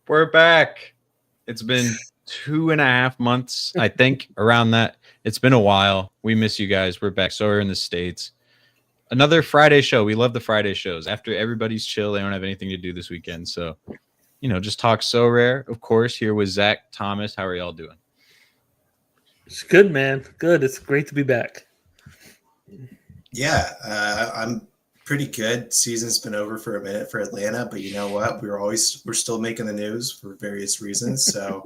We're back. It's been 2.5 months, I think, around that. It's been a while. We miss you guys. We're back. So we're in the States. Another Friday show. We love the Friday shows. After everybody's chill, they don't have anything to do this weekend. So, just talk Sorare. Of course, here with Zach, Thomas. How are y'all doing? It's good, man. Good. It's great to be back. Yeah, I'm pretty good. Season's been over for a minute for Atlanta, but you know what? We're still making the news for various reasons. So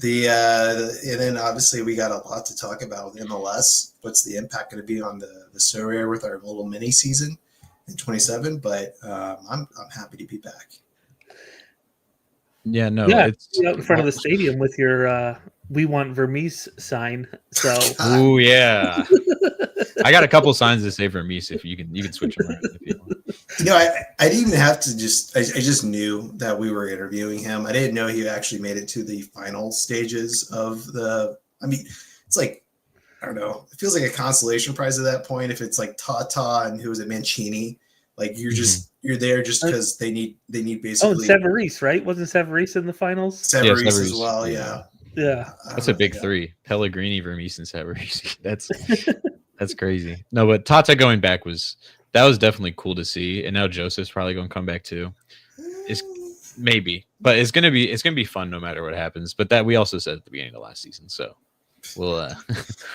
and then obviously we got a lot to talk about with MLS. What's the impact going to be on the Sorare with our little mini season in 27? But I'm happy to be back. Yeah, no, it's out in front of the stadium with your "We Want Vermees" sign. So, oh yeah, I got a couple signs to say Vermees. If you can switch them around if you want. I didn't even have to I just knew that we were interviewing him. I didn't know he actually made it to the final stages of it's like, I don't know. It feels like a consolation prize at that point. If it's like Tata and who was it, Mancini, like you're there just because they need basically. Oh, and Savarese, right? Wasn't Savarese in the finals? Savarese as well, yeah. That's a big three: Pellegrini, Vermees, and Savarese. That's crazy. No, but Tata going back was definitely cool to see, and now Joseph's probably going to come back too. But it's gonna be fun no matter what happens. But that we also said at the beginning of last season, so we'll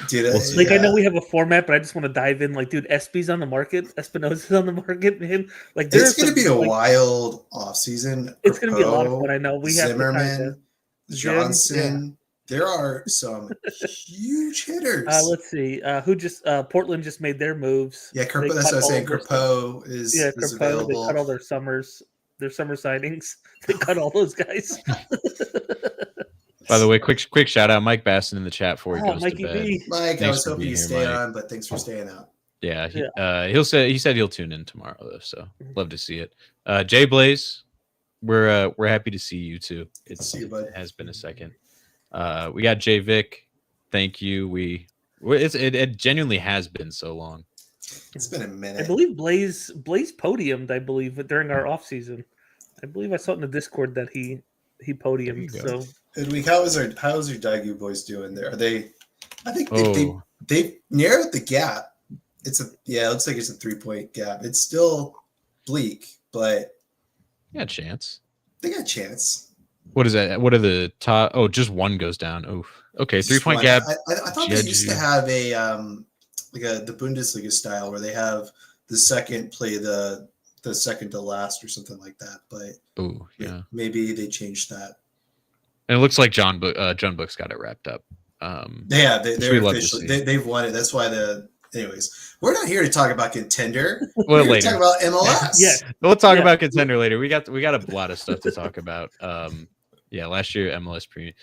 see. I know we have a format, but I just want to dive in. Like, dude, Espy's on the market, Espinosa's on the market, man. Like, it's gonna be a wild off season. It's gonna be a lot of fun. I know we Zimmerman, have Johnson. Yeah. There are some huge hitters. Let's see. Who just Portland just made their moves. Yeah, that's what I was saying. Kerpo is available. They cut all their summer signings. They cut all those guys. By the way, quick shout out, Mike Basson in the chat before he goes Mikey to bed. B. Mike, thanks I was hoping you stay on, but thanks for staying out. Yeah, he said he'll tune in tomorrow though, so love to see it. Jay Blaze, we're happy to see you too. It has been a second. We got Jay Vic. Thank you. It genuinely has been so long. It's been a minute. I believe Blaze podiumed. I believe during our off season. I believe I saw it in the Discord that he podiumed. So, Hoodweek, how's your Daegu boys doing there? Are they? I think they narrowed the gap. It looks like it's a 3-point gap. It's still bleak, but they got a chance. They got a chance. What is that? What are the top? Oh, just one goes down. Oh, okay. 3-point gap. I thought they used to have a the Bundesliga style where they have the second play the second to last or something like that. But maybe they changed that. And it looks like John Book's got it wrapped up. They're officially they've won it. That's why anyways, we're not here to talk about contender. We're here to talk about MLS. Yeah, we'll talk about contender later. We got a lot of stuff to talk about. Last year MLS Premium.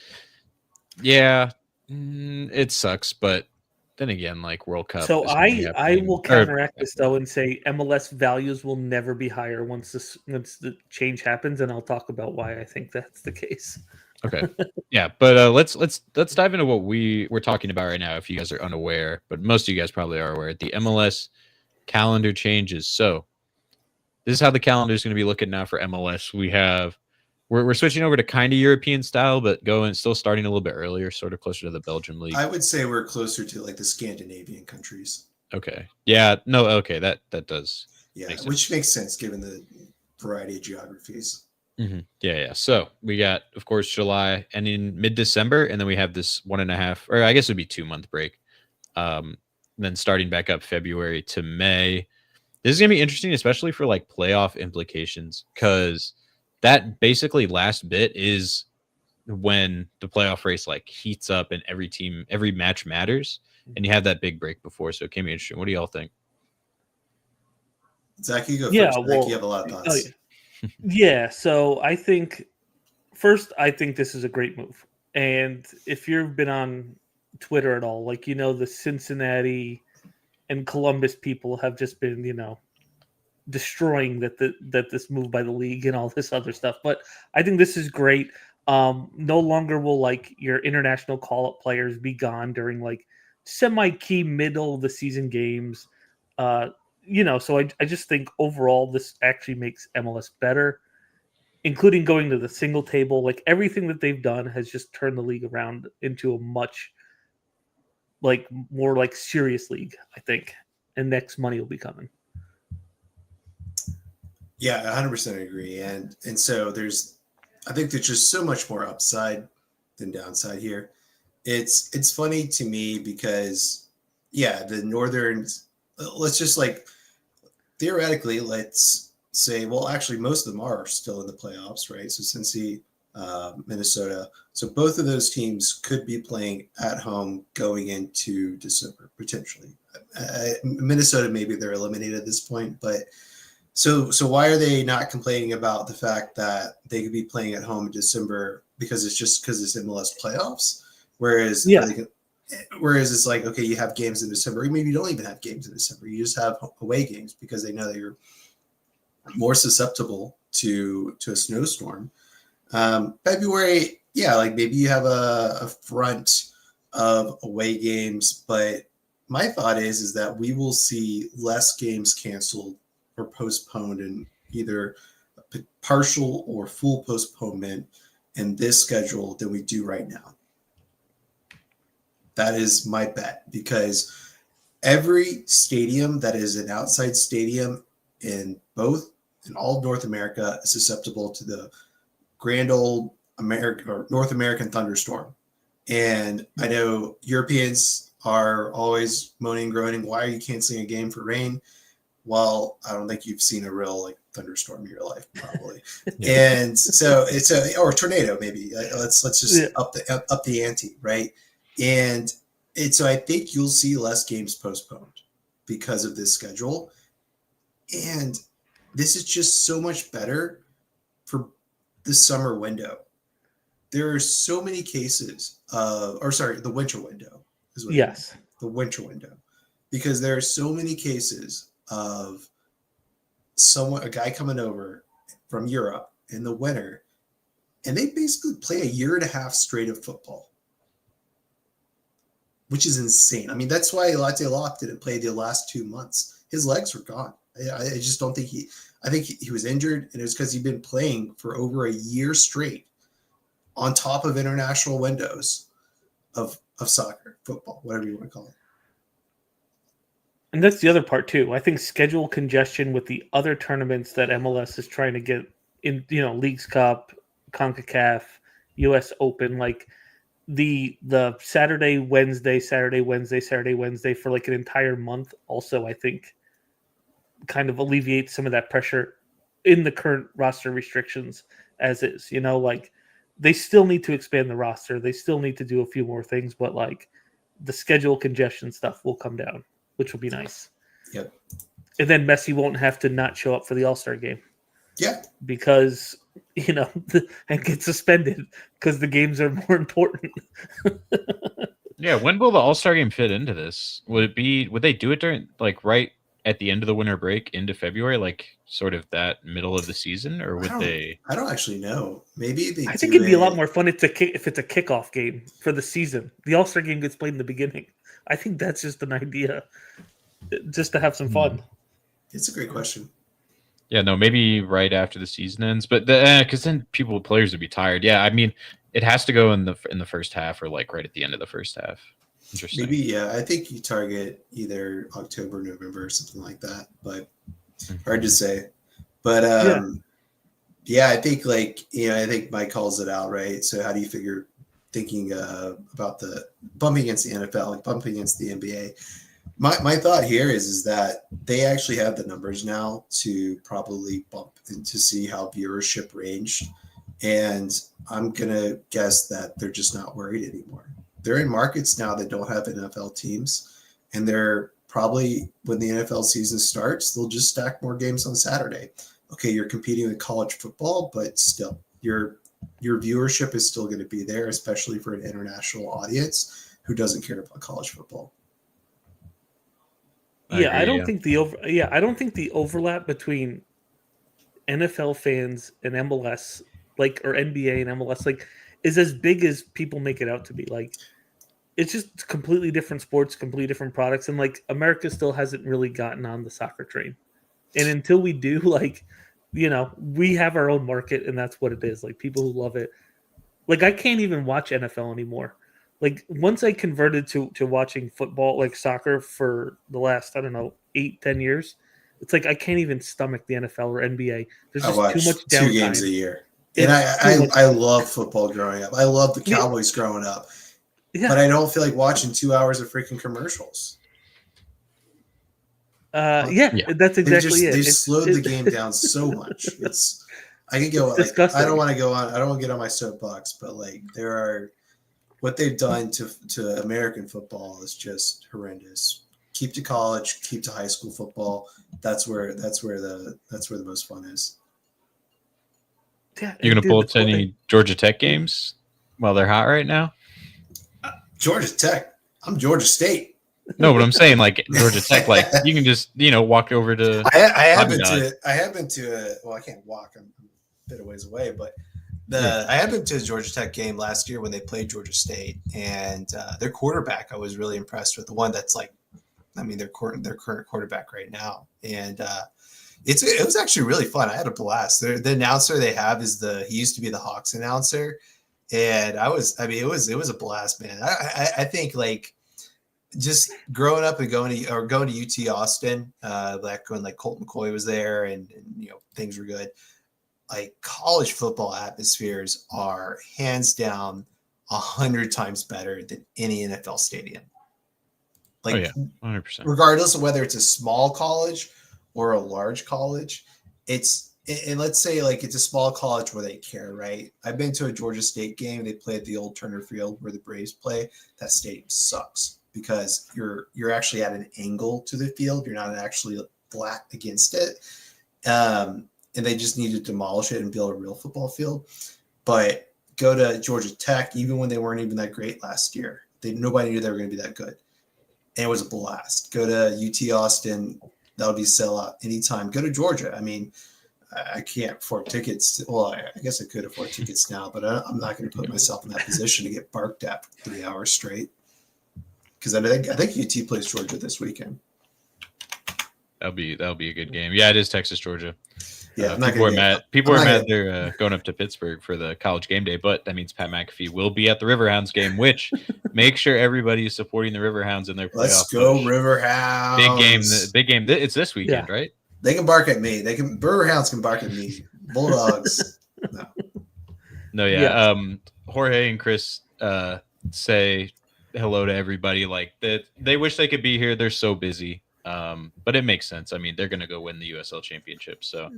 Yeah, it sucks, but then again, like World Cup. So I will counteract this though and say MLS values will never be higher once the change happens, and I'll talk about why I think that's the case. Okay. Yeah, but let's dive into what we're talking about right now. If you guys are unaware, but most of you guys probably are aware, the MLS calendar changes. So this is how the calendar is going to be looking now for MLS. We're switching over to kind of European style, but still starting a little bit earlier, sort of closer to the Belgium league. I would say we're closer to like the Scandinavian countries. Okay. Yeah. No. Okay. That does. Yeah, which makes sense given the variety of geographies. Mm-hmm. Yeah. So we got, of course, July ending mid-December, and then we have this 1.5, or I guess it would be 2-month break. Then starting back up February to May. This is gonna be interesting, especially for like playoff implications, because that basically last bit is when the playoff race like heats up and every match matters, and you have that big break before. So it can be interesting. What do y'all think? Zach, you go first. Well, you have a lot of thoughts. Yeah, so I think this is a great move. And if you've been on Twitter at all, like, the Cincinnati and Columbus people have just been, destroying that this move by the league and all this other stuff. But I think this is great. No longer will like your international call-up players be gone during like semi-key middle of the season games. So I just think overall this actually makes MLS better. including going to the single table. Like everything that they've done has just turned the league around into a much more like serious league, I think. And next money will be coming. Yeah, 100% agree. And so I think there's just so much more upside than downside here. It's funny to me because, yeah, the Northerns, let's just theoretically, let's say, well, actually, most of them are still in the playoffs, right? So Cincy, Minnesota. So both of those teams could be playing at home going into December, potentially. Minnesota, maybe they're eliminated at this point, but so why are they not complaining about the fact that they could be playing at home in December because it's MLS playoffs? Whereas it's like, okay, you have games in December. Maybe you don't even have games in December. You just have away games because they know that you're more susceptible to a snowstorm. February, yeah, like maybe you have a front of away games, but my thought is that we will see less games canceled or postponed in either partial or full postponement in this schedule than we do right now. That is my bet, because every stadium that is an outside stadium in all of North America is susceptible to the grand old North American thunderstorm. And I know Europeans are always moaning and groaning, why are you canceling a game for rain? Well, I don't think you've seen a real thunderstorm in your life, probably. And so it's or a tornado, maybe. Let's just up the ante, right? And so I think you'll see less games postponed because of this schedule. And this is just so much better for the summer window. There are so many cases the winter window is what the winter window, because there are so many cases of a guy coming over from Europe in the winter, and they basically play a year and a half straight of football, which is insane. I mean, that's why ALOT didn't play the last 2 months. His legs were gone. I just don't think I think he was injured, and it was because he'd been playing for over a year straight on top of international windows of soccer, football, whatever you want to call it. And that's the other part too. I think schedule congestion with the other tournaments that MLS is trying to get in, Leagues Cup, CONCACAF, US Open, like the Saturday, Wednesday for like an entire month also, I think, kind of alleviates some of that pressure in the current roster restrictions as is. They still need to expand the roster. They still need to do a few more things, but the schedule congestion stuff will come down, which will be nice. Yep. And then Messi won't have to not show up for the All-Star game. Yeah. Because, and get suspended because the games are more important. Yeah. When will the All-Star game fit into this? Would they do it during right at the end of the winter break into February, sort of that middle of the season, or would they? I don't actually know. Maybe they. I think it'd be a lot more fun if it's a kickoff game for the season. The All-Star game gets played in the beginning. I think that's just an idea, just to have some fun. It's a great question. Yeah, no, maybe right after the season ends, but because then players would be tired. Yeah, I mean, it has to go in the first half or right at the end of the first half. Interesting. Maybe, yeah. I think you target either October, November, or something like that, but hard to say. But yeah, I think I think Mike calls it out, right? So how do you thinking about the bumping against the NFL, bumping against the NBA? My thought here is that they actually have the numbers now to probably bump and to see how viewership ranged. And I'm going to guess that they're just not worried anymore. They're in markets now that don't have NFL teams. And they're probably, when the NFL season starts, they'll just stack more games on Saturday. Okay, you're competing with college football, but still, your viewership is still going to be there, especially for an international audience who doesn't care about college football. I don't think the overlap between NFL fans and MLS, or NBA and MLS, is as big as people make it out to be. It's just completely different sports, completely different products, and America still hasn't really gotten on the soccer train. And until we do, we have our own market, and that's what it is. Like people who love it. Like I can't even watch NFL anymore. Like once I converted to watching football, like soccer, for the last, I don't know, 8-10 years, it's like I can't even stomach the NFL or NBA. There's I just too watch much 2 games downtime. a year. And It's too much. I love football growing up. I love the Yeah. Cowboys growing up. Yeah. But I don't feel like watching 2 hours of freaking commercials. Yeah, Yeah. that's exactly it. They've It's slowed the game down so much. I could go It's like disgusting. I don't want to get on my soapbox, but like what they've done to American football is just horrendous. Keep to college, keep to high school football. That's where the most fun is. Yeah, You're gonna dude, pull up to any Georgia Tech games while they're hot right now? Georgia Tech. I'm Georgia State. No, but I'm saying like Georgia Tech, like you can just walk over to. I have been to. Well, I can't walk. I'm a bit of ways away, but I have been to a Georgia Tech game last year when they played Georgia State, and their quarterback I was really impressed with. The one that's like, I mean, their current quarterback right now, and it was actually really fun. I had a blast. The announcer they have he used to be the Hawks announcer, and it was a blast, man. I think like just growing up and going to UT Austin, back when like Colt McCoy was there, and things were good. Like college football atmospheres are hands down 100 times better than any NFL stadium. Like, oh yeah, 100%. Regardless of whether it's a small college or a large college, and let's say like it's a small college where they care, right? I've been to a Georgia State game. They play at the old Turner Field where the Braves play. That stadium sucks because you're actually at an angle to the field. You're not actually flat against it. And they just need to demolish it and build a real football field. But go to Georgia Tech, even when they weren't even that great last year. Nobody knew they were going to be that good. And it was a blast. Go to UT Austin. That'll be sellout anytime. Go to Georgia. I mean, I can't afford tickets. Well, I guess I could afford tickets now, but I'm not going to put myself in that position to get barked at for 3 hours straight. Because I think UT plays Georgia this weekend. That'll be a good game. Yeah, it is Texas, Georgia. Yeah, people are mad. People are mad they're going up to Pittsburgh for the college game day, but that means Pat McAfee will be at the Riverhounds game, which make sure everybody is supporting the Riverhounds in their playoff. Let's go push. Riverhounds! Big game. It's this weekend, right? They can bark at me. Riverhounds can bark at me. Bulldogs. No, yeah. Jorge and Chris say hello to everybody. Like that, they wish they could be here. They're so busy. But it makes sense. I mean, they're going to go win the USL championship. So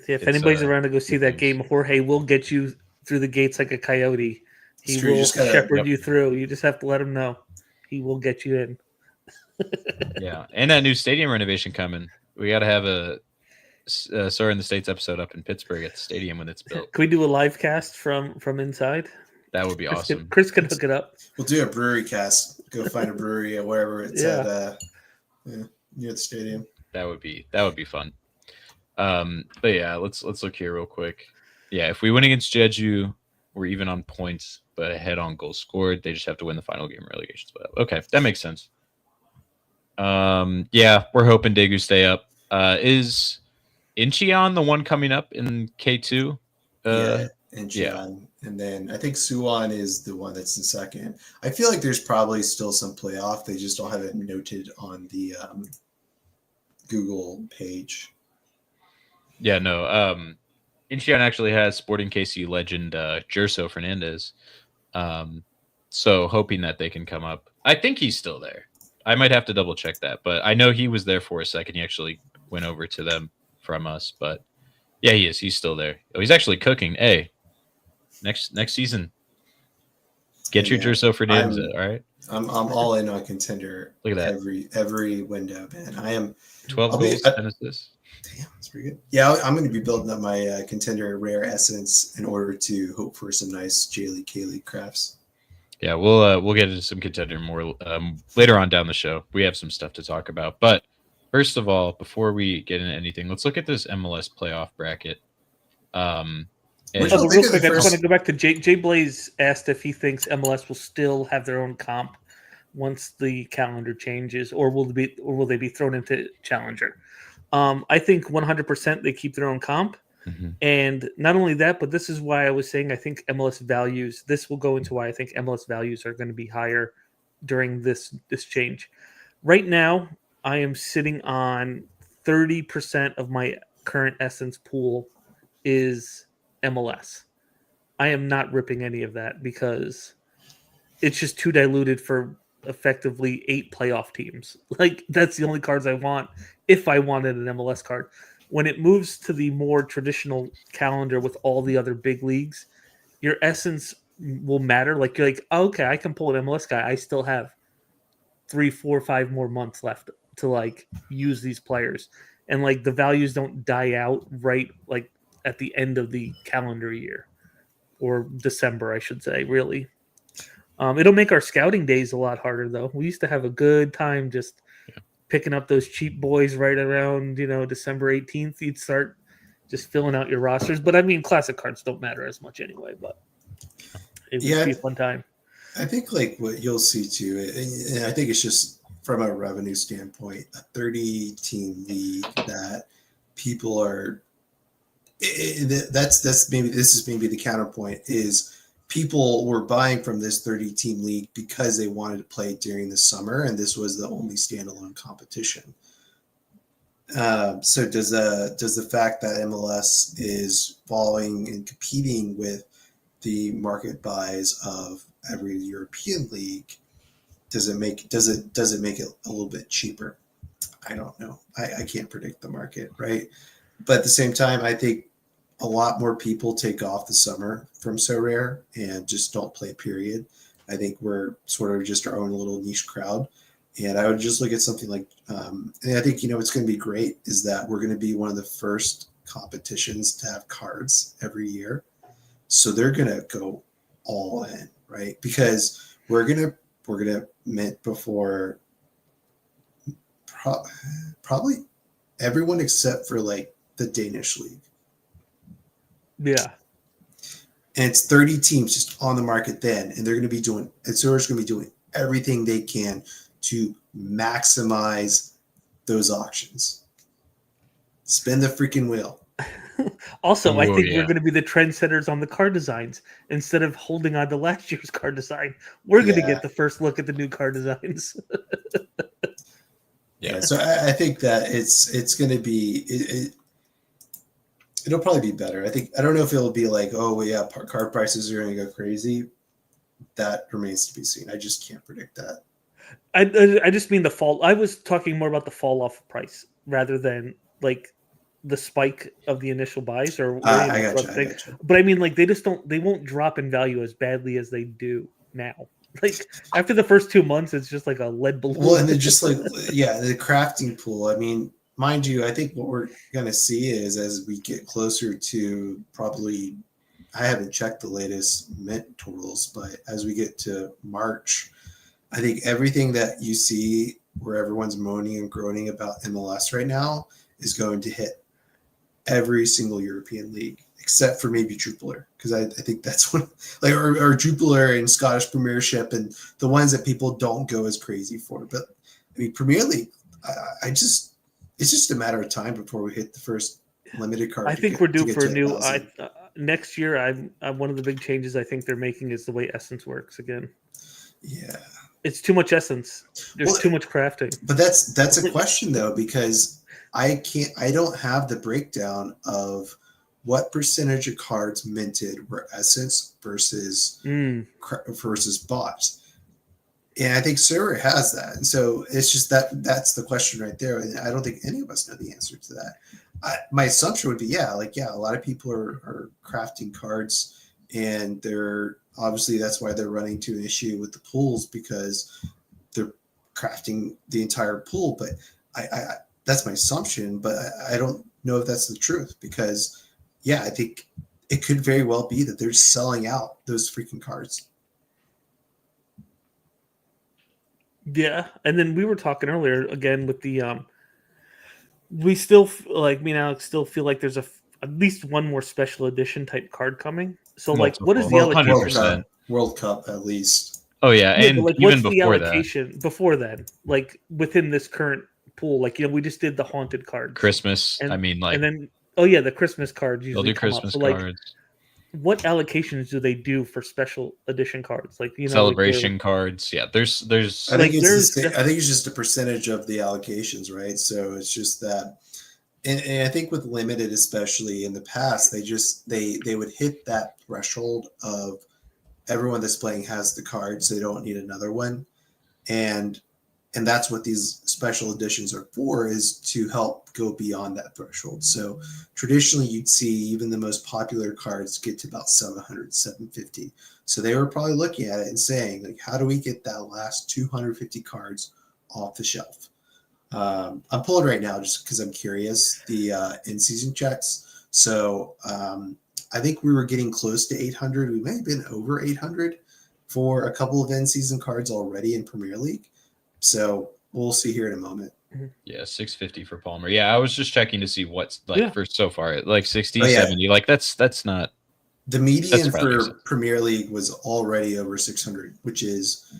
if anybody's around to go see that game, Jorge will get you through the gates like a coyote. He will shepherd you through. You just have to let him know. He will get you in. Yeah. And that new stadium renovation coming. We got to have a Sorare in the States episode up in Pittsburgh at the stadium when it's built. Can we do a live cast from inside? That would be awesome. Chris can hook it up. We'll do a brewery cast. Go find a brewery at wherever it's at. Near the stadium. That would be fun. But yeah, let's look here real quick. Yeah, if we win against Jeju, we're even on points, but ahead on goals scored. They just have to win the final game of relegation split. Okay, that makes sense. Yeah, we're hoping Daegu stay up. Is Incheon the one coming up in K2? Yeah, Incheon. And then I think Suwon is the one that's in second. I feel like there's probably still some playoff. They just don't have it noted on the Google page. Yeah, no. Incheon actually has Sporting KC legend Jerso Fernandez. So hoping that they can come up. I think he's still there. I might have to double check that, but I know he was there for a second. He actually went over to them from us, but yeah, he is. He's still there. Oh, he's actually cooking. Hey, next season, get your Jerso Fernandez. All right. I'm all in on contender. Look at that. Every window, man. I am 12 goals, 10 assists. Damn, that's pretty good. Yeah, I'm going to be building up my contender rare essence in order to hope for some nice J-League, K-League crafts. Yeah, we'll get into some contender more later on down the show. We have some stuff to talk about, but first of all, before we get into anything, let's look at this MLS playoff bracket. Real quick, I just want to go back to Jay Blaze asked if he thinks MLS will still have their own comp once the calendar changes, or will they be thrown into Challenger? I think 100% they keep their own comp. And not only that, but this is why I was saying I think MLS values, this will go into why I think MLS values are going to be higher during this change. Right now, I am sitting on 30% of my current Essence pool is MLS. I am not ripping any of that because it's just too diluted for effectively 8 playoff teams. Like, that's the only cards I want if I wanted an MLS card. When it moves to the more traditional calendar with all the other big leagues, your essence will matter. Like, you're like, oh, okay, I can pull an MLS guy. I still have 3, 4, 5 more months left to like use these players. And like the values don't die out right like at the end of the calendar year or December, I should say, really. It'll make our scouting days a lot harder, though. We used to have a good time just picking up those cheap boys right around, December 18th. You'd start just filling out your rosters. But I mean, classic cards don't matter as much anyway, but it would be a fun time. I think like what you'll see too, and I think it's just from a revenue standpoint, a 30-team league that people are, that's maybe, this is maybe the counterpoint is, people were buying from this 30-team league because they wanted to play during the summer, and this was the only standalone competition. So does the fact that MLS is following and competing with the market buys of every European league, does it make it a little bit cheaper? I don't know. I can't predict the market, right? But at the same time, I think a lot more people take off the summer from Sorare and just don't play, period. I think we're sort of just our own little niche crowd. And I would just look at something like, and I think, what's going to be great is that we're going to be one of the first competitions to have cards every year. So they're going to go all in, right? Because we're going to mint before probably everyone except for like the Danish league. Yeah. And it's 30 teams just on the market then. And they're going to be doing, and Sorare's going to be doing everything they can to maximize those auctions. Spin the freaking wheel. Also, I think we're going to be the trendsetters on the card designs. Instead of holding on to last year's card design, we're going to get the first look at the new card designs. Yeah. So I think that it's going to be, it'll probably be better. I don't know if it'll be like, oh, yeah, card prices are going to go crazy. That remains to be seen. I just can't predict that. I just mean the fall. I was talking more about the fall off price rather than like the spike of the initial buys or I gotcha. But I mean, like they won't drop in value as badly as they do now. Like after the first 2 months, it's just like a lead balloon. Well, and then just like, the crafting pool. I mean, mind you, I think what we're going to see is as we get closer to probably, I haven't checked the latest mint totals, but as we get to March, I think everything that you see where everyone's moaning and groaning about MLS right now is going to hit every single European league, except for maybe Jupiler, because I think that's one, like, or Jupiler and Scottish Premiership and the ones that people don't go as crazy for. But I mean, Premier League, it's just a matter of time before we hit the first limited card. I think we're due for a new. Next year, I'm one of the big changes I think they're making is the way Essence works again. Yeah, it's too much Essence. There's too much crafting. But that's a question though, because I don't have the breakdown of what percentage of cards minted were Essence versus bots. And I think Sorare has that. And so it's just that's the question right there. And I don't think any of us know the answer to that. My assumption would be, a lot of people are crafting cards, and they're obviously that's why they're running to an issue with the pools, because they're crafting the entire pool. But I that's my assumption, but I don't know if that's the truth, because I think it could very well be that they're selling out those freaking cards. Yeah, and then we were talking earlier again with the we still like me and Alex still feel like there's at least one more special edition type card coming. So like, what is the allocation? World Cup at least. Oh yeah, and like, even what's before the allocation before then? Like within this current pool. Like, we just did the haunted cards. Christmas. And, I mean, like, and then the Christmas cards they'll usually do come up. Christmas So like, cards, what allocations do they do for special edition cards? Like, celebration cards. Yeah, there's. I think Like, I think it's just a percentage of the allocations, right? So it's just that, and I think with limited, especially in the past, they would hit that threshold of everyone that's playing has the card, so they don't need another one, and that's what these special editions are for, is to help go beyond that threshold. So traditionally you'd see even the most popular cards get to about 700, 750. So they were probably looking at it and saying, like, how do we get that last 250 cards off the shelf? I'm pulling right now just because I'm curious, the in-season checks. So I think we were getting close to 800. We may have been over 800 for a couple of in-season cards already in Premier League. So we'll see here in a moment. Yeah, 650 for Palmer. Yeah, I was just checking to see what's like for so far, like 60, 70. Like that's not the median for Premier League was already over 600, which is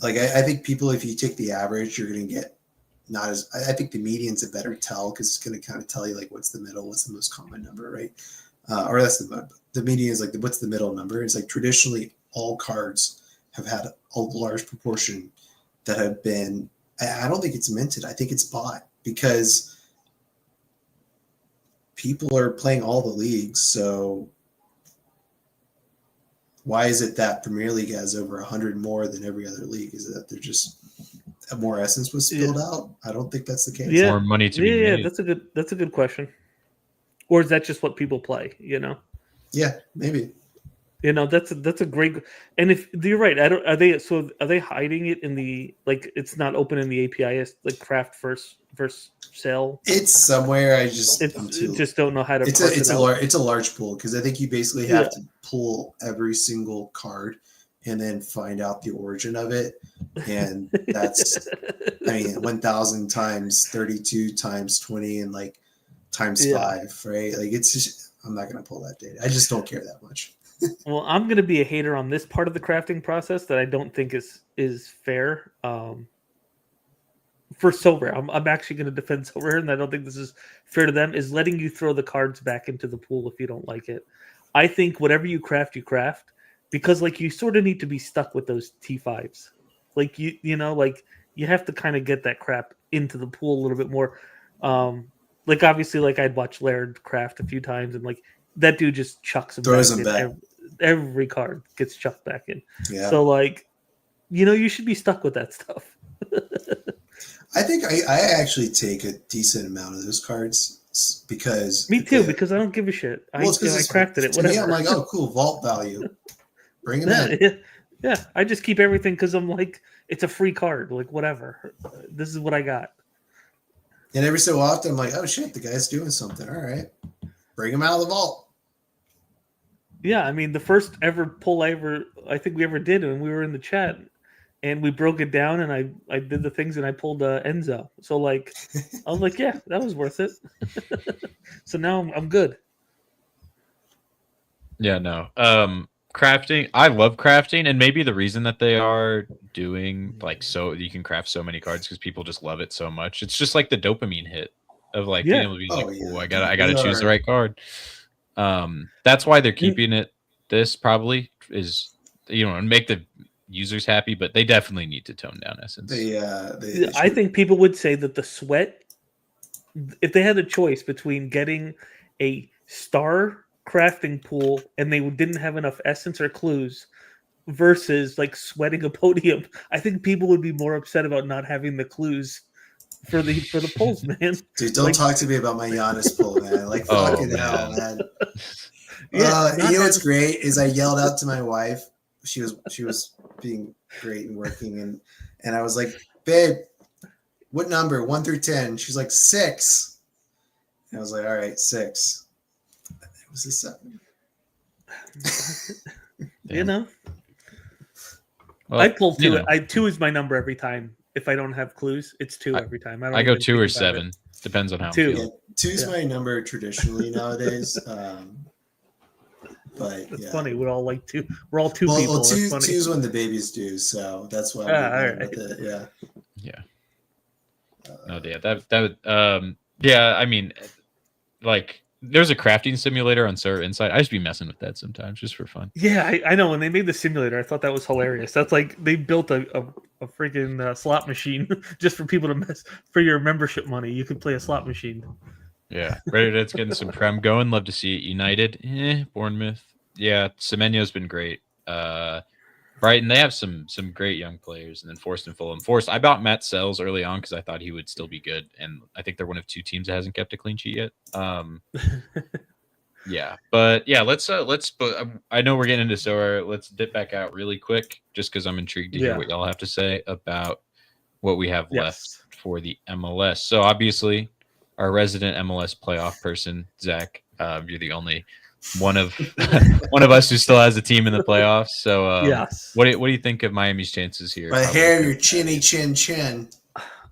like I think people, if you take the average, you're going to get not as. I think the median's a better tell because it's going to kind of tell you like what's the middle, what's the most common number, right? Or that's the median is like what's the middle number. It's like traditionally all cards have had a large proportion that have been, I don't think it's minted. I think it's bought because people are playing all the leagues. So why is it that Premier League has over 100 more than every other league? Is it that they're just more essence was spilled out? I don't think that's the case. Yeah. More money to be made. Yeah, that's a good question. Or is that just what people play? Yeah, maybe. That's a great. And if you're right, are they hiding it in the, like, it's not open in the API as like craft first sale? It's somewhere. I just just don't know how to. It's a large pool because I think you basically have to pull every single card and then find out the origin of it, and that's 1,000 times 32 times 20 and like times 5, right? Like it's just, I'm not going to pull that data. I just don't care that much. Well, I'm going to be a hater on this part of the crafting process that I don't think is fair. For Sorare, I'm actually going to defend Sorare, and I don't think this is fair to them, is letting you throw the cards back into the pool if you don't like it. I think whatever you craft, because like you sort of need to be stuck with those T5s. Like like you have to kind of get that crap into the pool a little bit more. Like obviously, like I'd watch Laird craft a few times, and like that dude just chucks them throws back them in. back. Every card gets chucked back in. Yeah. So like, you should be stuck with that stuff. I think I actually take a decent amount of those cards because me too, because I don't give a shit. I crafted it. Whatever. Me, I'm like, oh, cool, vault value. Bring them in. Yeah, I just keep everything because I'm like, it's a free card. Like whatever. This is what I got. And every so often, I'm like, oh shit, the guy's doing something. All right, bring him out of the vault. Yeah, I mean, the first ever pull I think we ever did, and we were in the chat. And we broke it down, and I did the things, and I pulled Enzo. So like, I was like, yeah, that was worth it. So now I'm good. Yeah, no. Crafting, I love crafting, and maybe the reason that they are doing like so you can craft so many cards because people just love it so much. It's just like the dopamine hit of like being able to be oh, I gotta choose the right card. That's why they're keeping it. This probably is and make the users happy, but they definitely need to tone down essence. I think people would say that the sweat, if they had a choice between getting a star crafting pool and they didn't have enough essence or clues versus like sweating a podium, I think people would be more upset about not having the clues for the polls, man. Dude, don't talk to me about my Giannis poll, man. Like fucking hell, man. What's great is I yelled out to my wife. She was being great and working, and I was like, babe, what number? 1 through 10? She's like 6. And I was like, all right, 6. It was a 7. Well, I pull 2. 2 is my number every time. If I don't have clues, it's 2 every time. I go 2 or 7. Depends on how 2. I'm feeling. 2 is my number traditionally nowadays. But it's funny. We're all like 2. We're all 2 people. Well, 2 is when the babies do, so that's why I'm with it. Yeah. No, yeah, yeah. I mean, like, there's a crafting simulator on Server Insight. I just be messing with that sometimes just for fun. Yeah, I know. When they made the simulator, I thought that was hilarious. That's like they built a freaking slot machine just for people to mess for your membership money. You could play a slot machine. Yeah, Reddit's getting some prem going. Love to see it. United, Bournemouth. Yeah, Semenyo's been great. Brighton, they have some great young players, and then Forest and Fulham. Forest, I bought Matt Sells early on because I thought he would still be good, and I think they're one of 2 teams that hasn't kept a clean sheet yet. Yeah, but yeah, let's. But I know we're getting into Sorare. Let's dip back out really quick, just because I'm intrigued to hear what y'all have to say about what we have left for the MLS. So obviously, our resident MLS playoff person, Zach, you're the only one of us who still has a team in the playoffs. So Yes. What do you think of Miami's chances here? My hair, your chinny chin chin.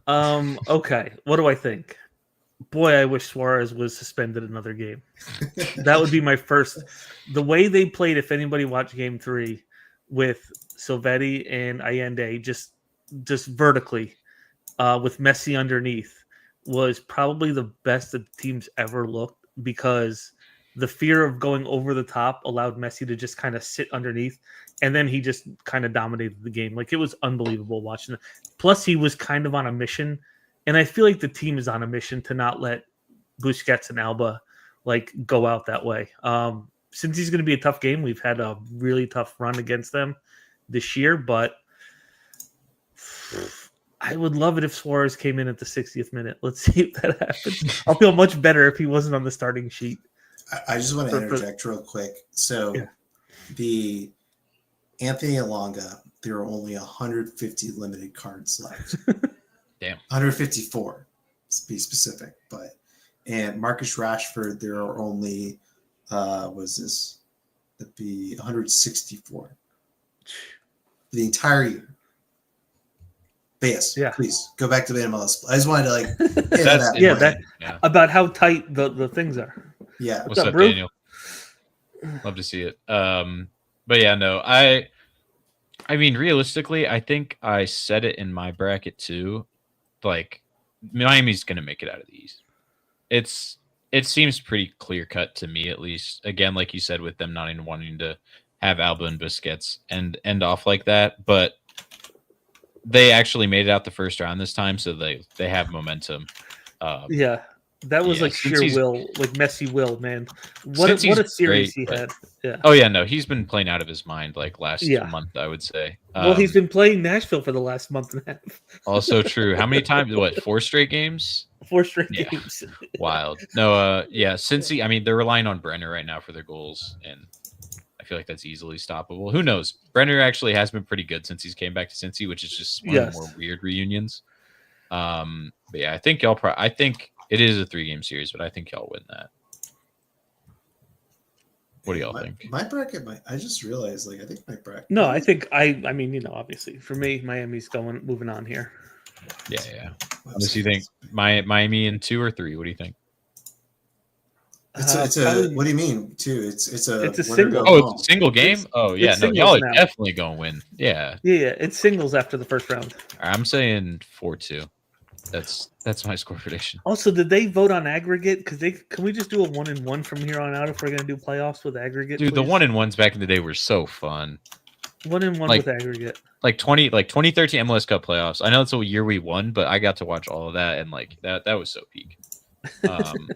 Okay. What do I think? Boy, I wish Suarez was suspended another game. That would be my first. The way they played, if anybody watched Game 3 with Silvetti and Allende, just vertically, with Messi underneath, was probably the best the team's ever looked, because the fear of going over the top allowed Messi to just kind of sit underneath, and then he just kind of dominated the game. Like, it was unbelievable watching it. Plus, he was kind of on a mission, and I feel like the team is on a mission to not let Busquets and Alba like go out that way. Since he's going to be a tough game, we've had a really tough run against them this year, but I would love it if Suarez came in at the 60th minute. Let's see if that happens. I'll feel much better if he wasn't on the starting sheet. I just want to interject real quick. So the Anthony Alonga, there are only 150 limited cards left. Damn. 154 to be specific. And Marcus Rashford, there are only that'd be 164 for the entire year. But yes, please go back to the MLS. I just wanted to about how tight the things are. Yeah. What's up, Daniel? Love to see it. But yeah, no, I mean, realistically, I think I said it in my bracket too. Like, Miami's gonna make it out of the East. It seems pretty clear cut to me, at least. Again, like you said, with them not even wanting to have Alba and Busquets and end off like that, but they actually made it out the first round this time, so they have momentum. That was like sheer will, like Messi will, man. What a series he had. Yeah. Oh yeah, no, he's been playing out of his mind like last month, I would say. Well, he's been playing Nashville for the last month and a half. Also true. How many times? What, 4 straight games? 4 straight games. Wild. No, Cincy, I mean, they're relying on Brenner right now for their goals, and I feel like that's easily stoppable. Who knows? Brenner actually has been pretty good since he's came back to Cincy, which is just one of the more weird reunions. But yeah, I think I think it is a 3-game series, but I think y'all win that. What do y'all think? My bracket, I just realized, I think my bracket. No, I think I mean, obviously for me, Miami's moving on here. Yeah. What do you think? Miami in 2 or 3? What do you think? It's a. What do you mean 2? It's a single. Oh, it's a single game. Y'all are definitely gonna win. Yeah. It's singles after the first round. I'm saying 4-2. That's my score prediction. Also, did they vote on aggregate? Because can we just do a 1-1 from here on out if we're gonna do playoffs with aggregate? Dude, please? the 1-1s back in the day were so fun. 1-1 with aggregate. Like 2013 MLS Cup playoffs. I know it's a year we won, but I got to watch all of that, and that was so peak.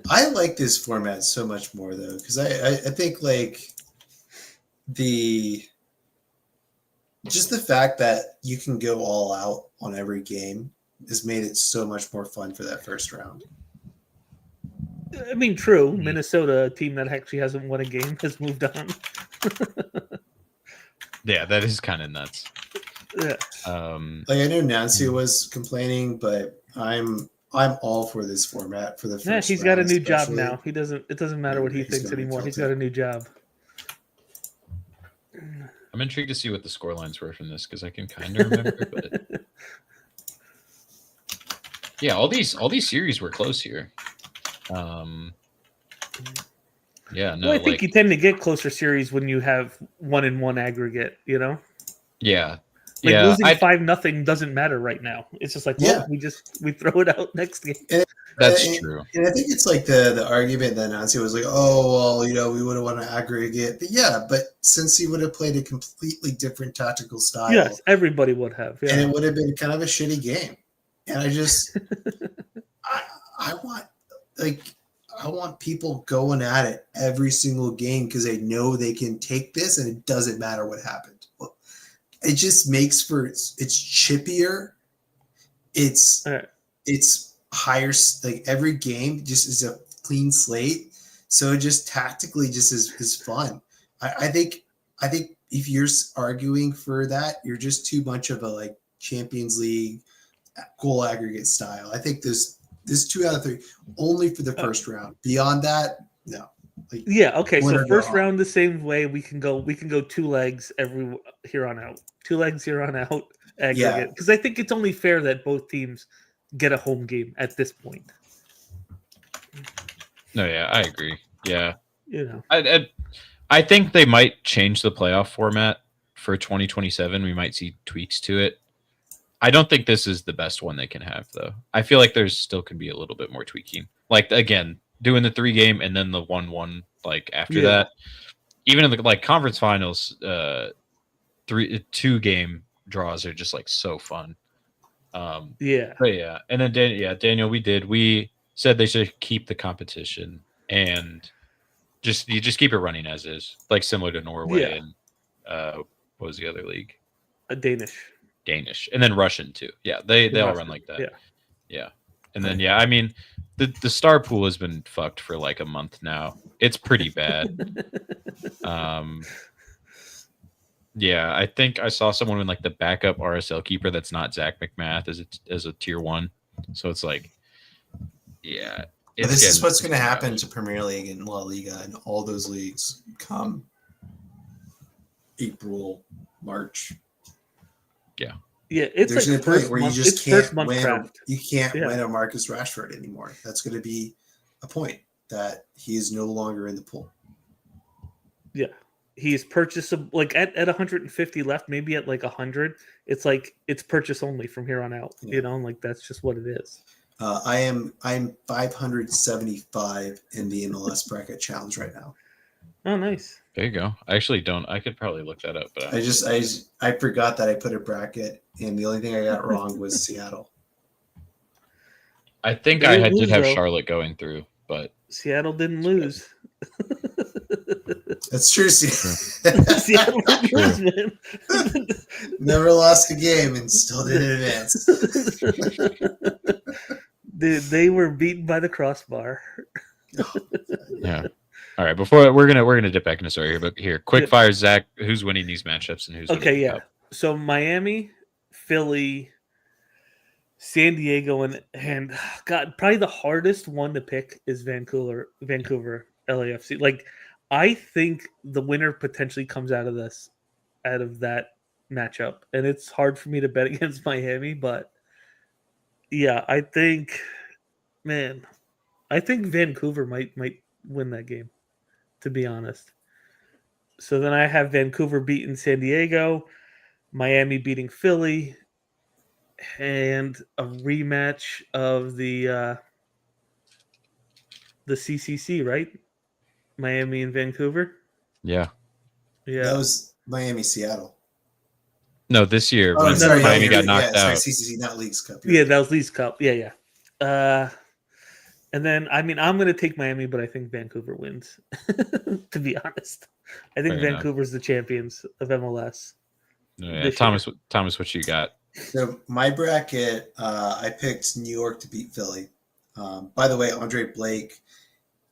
I like this format so much more though, because I think the fact that you can go all out on every game has made it so much more fun for that first round. I mean, true. Minnesota, a team that actually hasn't won a game, has moved on. Yeah, that is kind of nuts. Yeah. I know Nancy was complaining, but I'm all for this format for the first. Yeah, he's got a new job now. It doesn't matter what he thinks anymore. He's got a new job. I'm intrigued to see what the scorelines were from this because I can kind of remember, but yeah, all these series were close here. Yeah, no. Well, I think you tend to get closer series when you have 1-1 aggregate. Yeah. Like Yeah, losing 5-0 doesn't matter right now. It's just like, well, we throw it out next game. that's true. And I think it's like the argument that Nancy was like, oh, well, we would have won an aggregate. But yeah, but since he would have played a completely different tactical style. Yes, everybody would have. Yeah. And it would have been kind of a shitty game. And I just, I want people going at it every single game because they know they can take this and it doesn't matter what happened. It just makes for it's chippier. It's higher. Like every game just is a clean slate. So it just tactically just is fun. I think if you're arguing for that, you're just too much of a like Champions League goal aggregate style. I think this 2 out of 3 only for the first round. Beyond that, no. Like, yeah. Okay. So first round the same way. We can go 2 legs every here on out. 2 legs here on out aggregate. Because I think it's only fair that both teams get a home game at this point. No, yeah, I agree. Yeah, I think they might change the playoff format for 2027. We might see tweaks to it. I don't think this is the best one they can have, though. I feel like there's still could be a little bit more tweaking. Like again, doing the 3 game and then the 1-1 like after that. Even in the like conference finals, 2 game draws are just like so fun. But yeah, and then Daniel, we said they should keep the competition and you just keep it running as is, like similar to Norway and what was the other league? Danish, and then Russian too. Yeah, they all run like that. Yeah, and then I mean, the star pool has been fucked for like a month now. It's pretty bad. Yeah, I think I saw someone in like the backup RSL keeper that's not Zach McMath as a tier 1. So it's like, yeah. This is what's going to happen to Premier League and La Liga and all those leagues come April, March. Yeah, it's there's like a point where you just can't win. You can't win a Marcus Rashford anymore. That's going to be a point that he is no longer in the pool. Yeah. He's purchasable, like at 150 left, maybe at like 100. It's like it's purchase only from here on out. Like that's just what it is. I'm 575 in the MLS bracket challenge right now. Oh, nice. There you go. I actually don't. I could probably look that up, but I forgot that I put a bracket, and the only thing I got wrong was Seattle. I think I did have Charlotte going through, but Seattle didn't lose. That's true. Seattle didn't lose, man. Never lost a game and still didn't advance. They were beaten by the crossbar. Yeah. All right. Before we're gonna dip back into story here, but here, quick fire, Zach. Who's winning these matchups and who's okay? Yeah. So Miami, Philly, San Diego, and God, probably the hardest one to pick is Vancouver, LAFC. Like, I think the winner potentially comes out of that matchup, and it's hard for me to bet against Miami, but yeah, I think Vancouver might win that game, to be honest. So then I have Vancouver beating San Diego, Miami beating Philly, and a rematch of the CCC, right? Miami and Vancouver. Yeah. That was Miami, Seattle. No, this year when Miami got knocked out. CCC, not Leagues Cup. Yeah, that was Leagues Cup. Yeah. And then, I mean, I'm going to take Miami, but I think Vancouver wins, to be honest. I think Vancouver's the champions of MLS. Yeah, Thomas, what you got? So my bracket, I picked New York to beat Philly. By the way, Andre Blake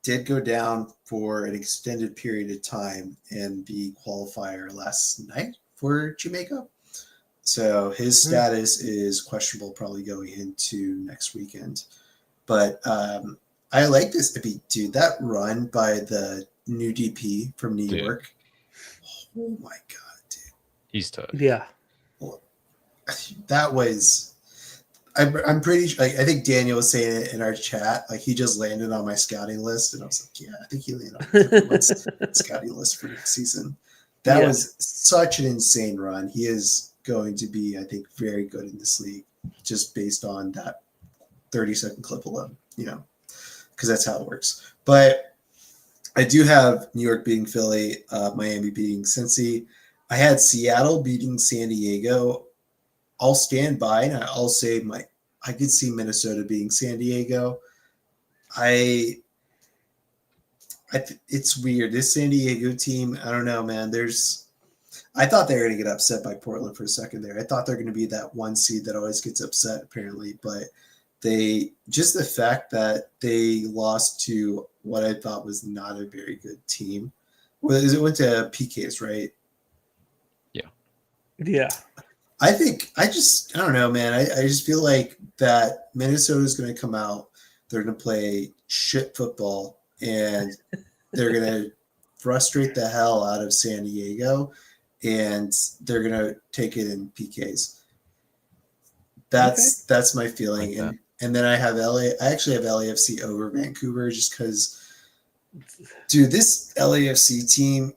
did go down for an extended period of time in the qualifier last night for Jamaica. So his status is questionable, probably going into next weekend. But I like this. Dude, that run by the new DP from New York. Oh my God, dude. He's tough. Yeah. Well, that was. I'm pretty sure. Like, I think Daniel was saying it in our chat. Like, he just landed on my scouting list, and I was like, "Yeah, I think he landed on my scouting list for next season." That was such an insane run. He is going to be, I think, very good in this league, just based on that 30-second clip alone, because that's how it works. But I do have New York beating Philly, Miami beating Cincy. I had Seattle beating San Diego. I'll stand by, and I'll say I could see Minnesota beating San Diego. It's weird. This San Diego team, I don't know, man. I thought they were going to get upset by Portland for a second there. I thought they're going to be that one seed that always gets upset, apparently. But just the fact that they lost to what I thought was not a very good team. Well, it went to PKs, right? Yeah. I don't know, man. I just feel like that Minnesota is going to come out. They're going to play shit football, and they're going to frustrate the hell out of San Diego, and they're going to take it in PKs. That's my feeling. Like and then I have LA. I actually have LAFC over Vancouver just because, dude, this LAFC team,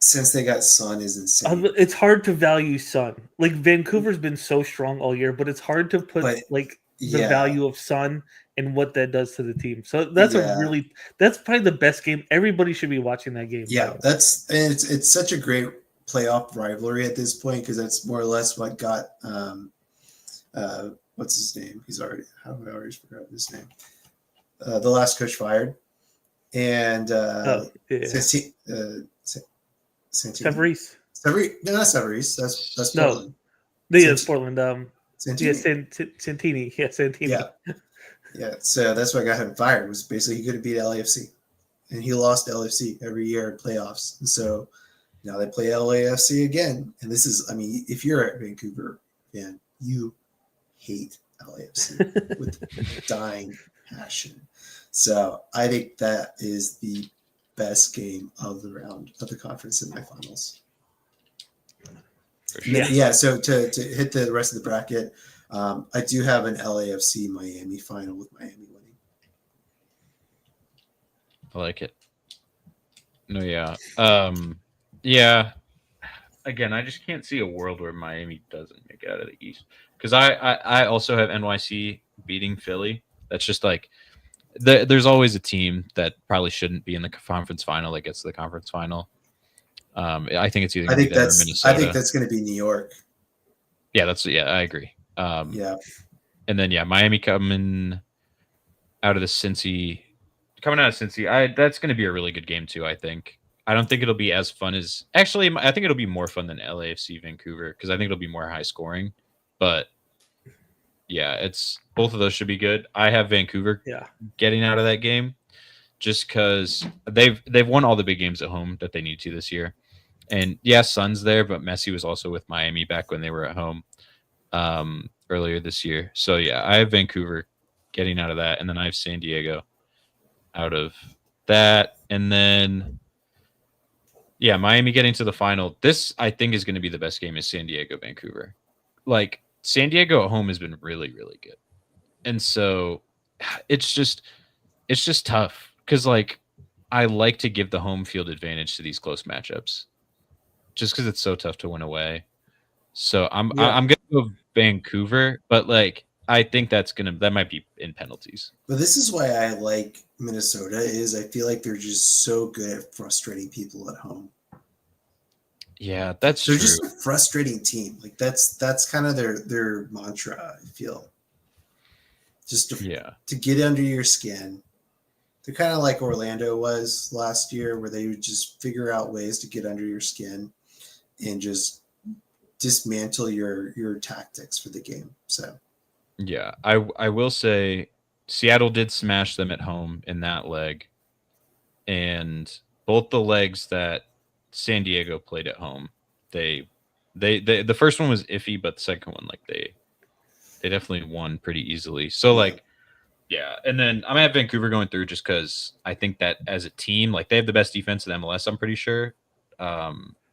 since they got Sun, is insane. It's hard to value Sun. Like, Vancouver's been so strong all year, but it's hard to put the value of Sun and what that does to the team. So that's that's probably the best game. Everybody should be watching that game. Yeah, it's such a great playoff rivalry at this point, because that's more or less what got what's his name? How have I already forgot his name? The last coach fired, and Severese. No, not Severese. That's Portland. It's Portland. Santini. Santini. Yeah, Santini. Yeah. So that's what got him fired. Was basically he could have beat LAFC, and he lost LAFC every year in playoffs. And so now they play LAFC again. And this is, I mean, if you're a Vancouver fan, you hate LAFC with dying passion. So I think that is the best game of the round of the conference semifinals. Yeah. So to hit the rest of the bracket, I do have an LAFC Miami final with Miami winning. I like it. No, yeah. Yeah. Again, I just can't see a world where Miami doesn't make it out of the East. Because I also have NYC beating Philly. That's just like there's always a team that probably shouldn't be in the conference final that gets to the conference final. I think it's either Minnesota. I think that's going to be New York. Yeah, I agree. And then Miami coming out of Cincy. That's going to be a really good game too. I think. I don't think it'll be as fun as actually. I think it'll be more fun than LAFC Vancouver because I think it'll be more high scoring. But yeah, it's both of those should be good. I have Vancouver getting out of that game just because they've won all the big games at home that they need to this year. And Sun's there, but Messi was also with Miami back when they were at home earlier this year. So I have Vancouver getting out of that, and then I have San Diego out of that, and then Miami getting to the final. This I think is going to be the best game is San Diego Vancouver. Like San Diego at home has been really, really good. And so it's just tough because I like to give the home field advantage to these close matchups just because it's so tough to win away. So I'm going to go Vancouver, but I think that might be in penalties. But this is why I like Minnesota is I feel like they're just so good at frustrating people at home. Yeah, that's they're true. Just a frustrating team. That's kind of their mantra, I feel. Just to get under your skin. They're kind of like Orlando was last year, where they would just figure out ways to get under your skin and just dismantle your tactics for the game. So I will say Seattle did smash them at home in that leg, and both the legs that San Diego played at home, they the first one was iffy, but the second one they definitely won pretty easily. So and then I'm gonna have Vancouver going through just because I think that as a team, they have the best defense in MLS. I'm pretty sure,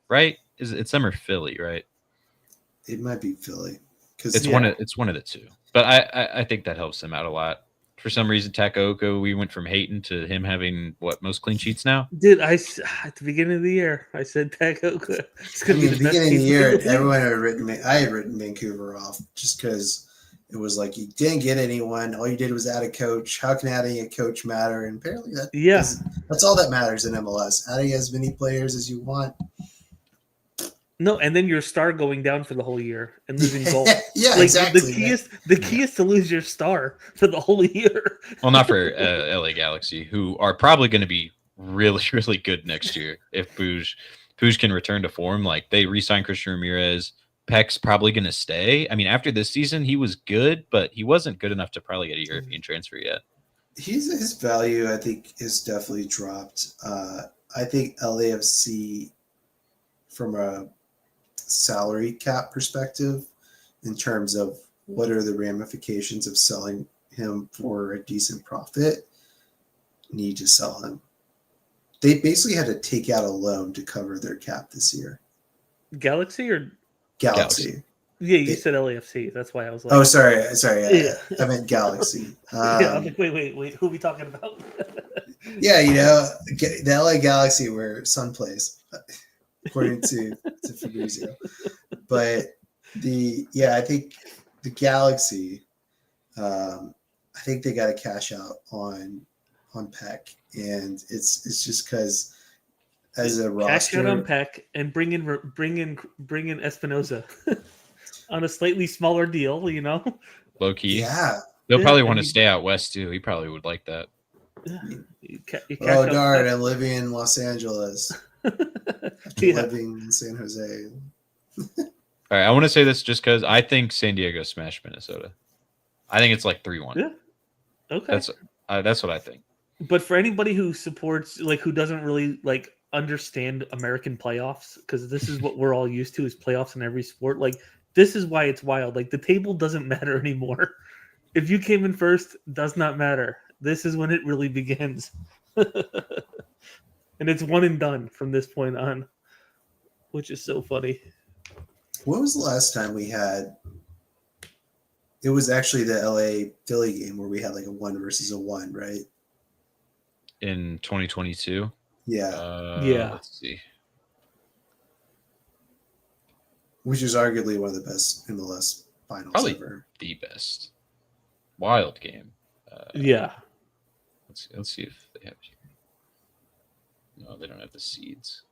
right? It's them or Philly, right? It might be Philly because it's one of the two. But I think that helps them out a lot. for some reason, Takaoka, we went from hating to him having most clean sheets now. Dude, at the beginning of the year, I said Takaoka. It's I gonna mean, be the the best beginning of the team in year, the league. everyone had written. I had written Vancouver off just because it was like you didn't get anyone. All you did was add a coach. How can adding a coach matter? And apparently, that's all that matters in MLS. Adding as many players as you want. No, and then your star going down for the whole year and losing goal. Yeah, Like exactly. the key is to lose your star for the whole year. Well, not for LA Galaxy, who are probably going to be really, really good next year if Puig can return to form. Like they re-signed Christian Ramirez. Peck's probably going to stay. I mean, after this season, he was good, but he wasn't good enough to probably get a European transfer yet. His value, I think, is definitely dropped. I think LAFC, from a salary cap perspective, in terms of what are the ramifications of selling him for a decent profit, need to sell him. They basically had to take out a loan to cover their cap this year. Galaxy or Galaxy. Yeah, you said LAFC. That's why I was like, oh, sorry. Yeah. I meant Galaxy. yeah, I'm like, wait, who are we talking about? Yeah, the LA Galaxy where Sun plays, according to Fabrizio. But I think the Galaxy, I think they got to cash out on Peck, and it's just because as a roster, cash out on Peck and bring in Espinoza on a slightly smaller deal, Low key. Yeah. They'll probably want to stay out west too. He probably would like that. Oh darn! I'm living in Los Angeles. Living in San Jose. All right, I want to say this just because I think San Diego smashed Minnesota. I think it's like 3-1. Yeah. Okay. That's what I think. But for anybody who supports, who doesn't really understand American playoffs, because this is what we're all used to, is playoffs in every sport. This is why it's wild. The table doesn't matter anymore. If you came in first, does not matter. This is when it really begins. And it's one and done from this point on, which is so funny. When was the last time we had? It was actually the LA Philly game where we had a 1 versus a 1, right? In 2022. Yeah. Yeah. Let's see. Which is arguably one of the best MLS finals Probably ever. The best. Wild game. Yeah. Let's see if they have it here. No, they don't have the seeds.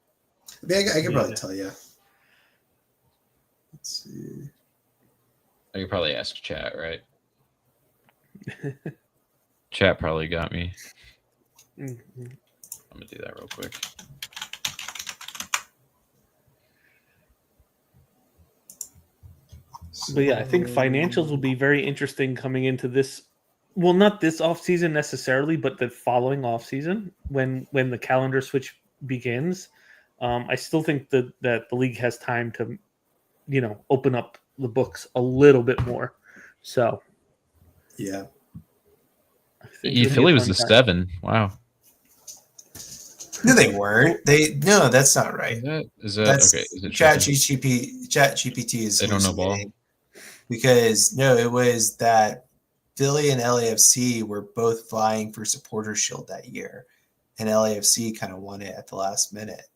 I mean, I can probably tell you. Let's see. I could probably ask chat, right? Chat probably got me. Mm-hmm. I'm gonna do that real quick. But yeah, I think financials will be very interesting coming into this. Well, not this off season necessarily, but the following off season when the calendar switch begins. I still think that the league has time to, open up the books a little bit more. So, yeah, Philly was the 7. Wow. No, they weren't. No, that's not right. Is that that's okay? Is it ChatGPT is they don't know ball because it was that Philly and LAFC were both vying for Supporter Shield that year, and LAFC kind of won it at the last minute.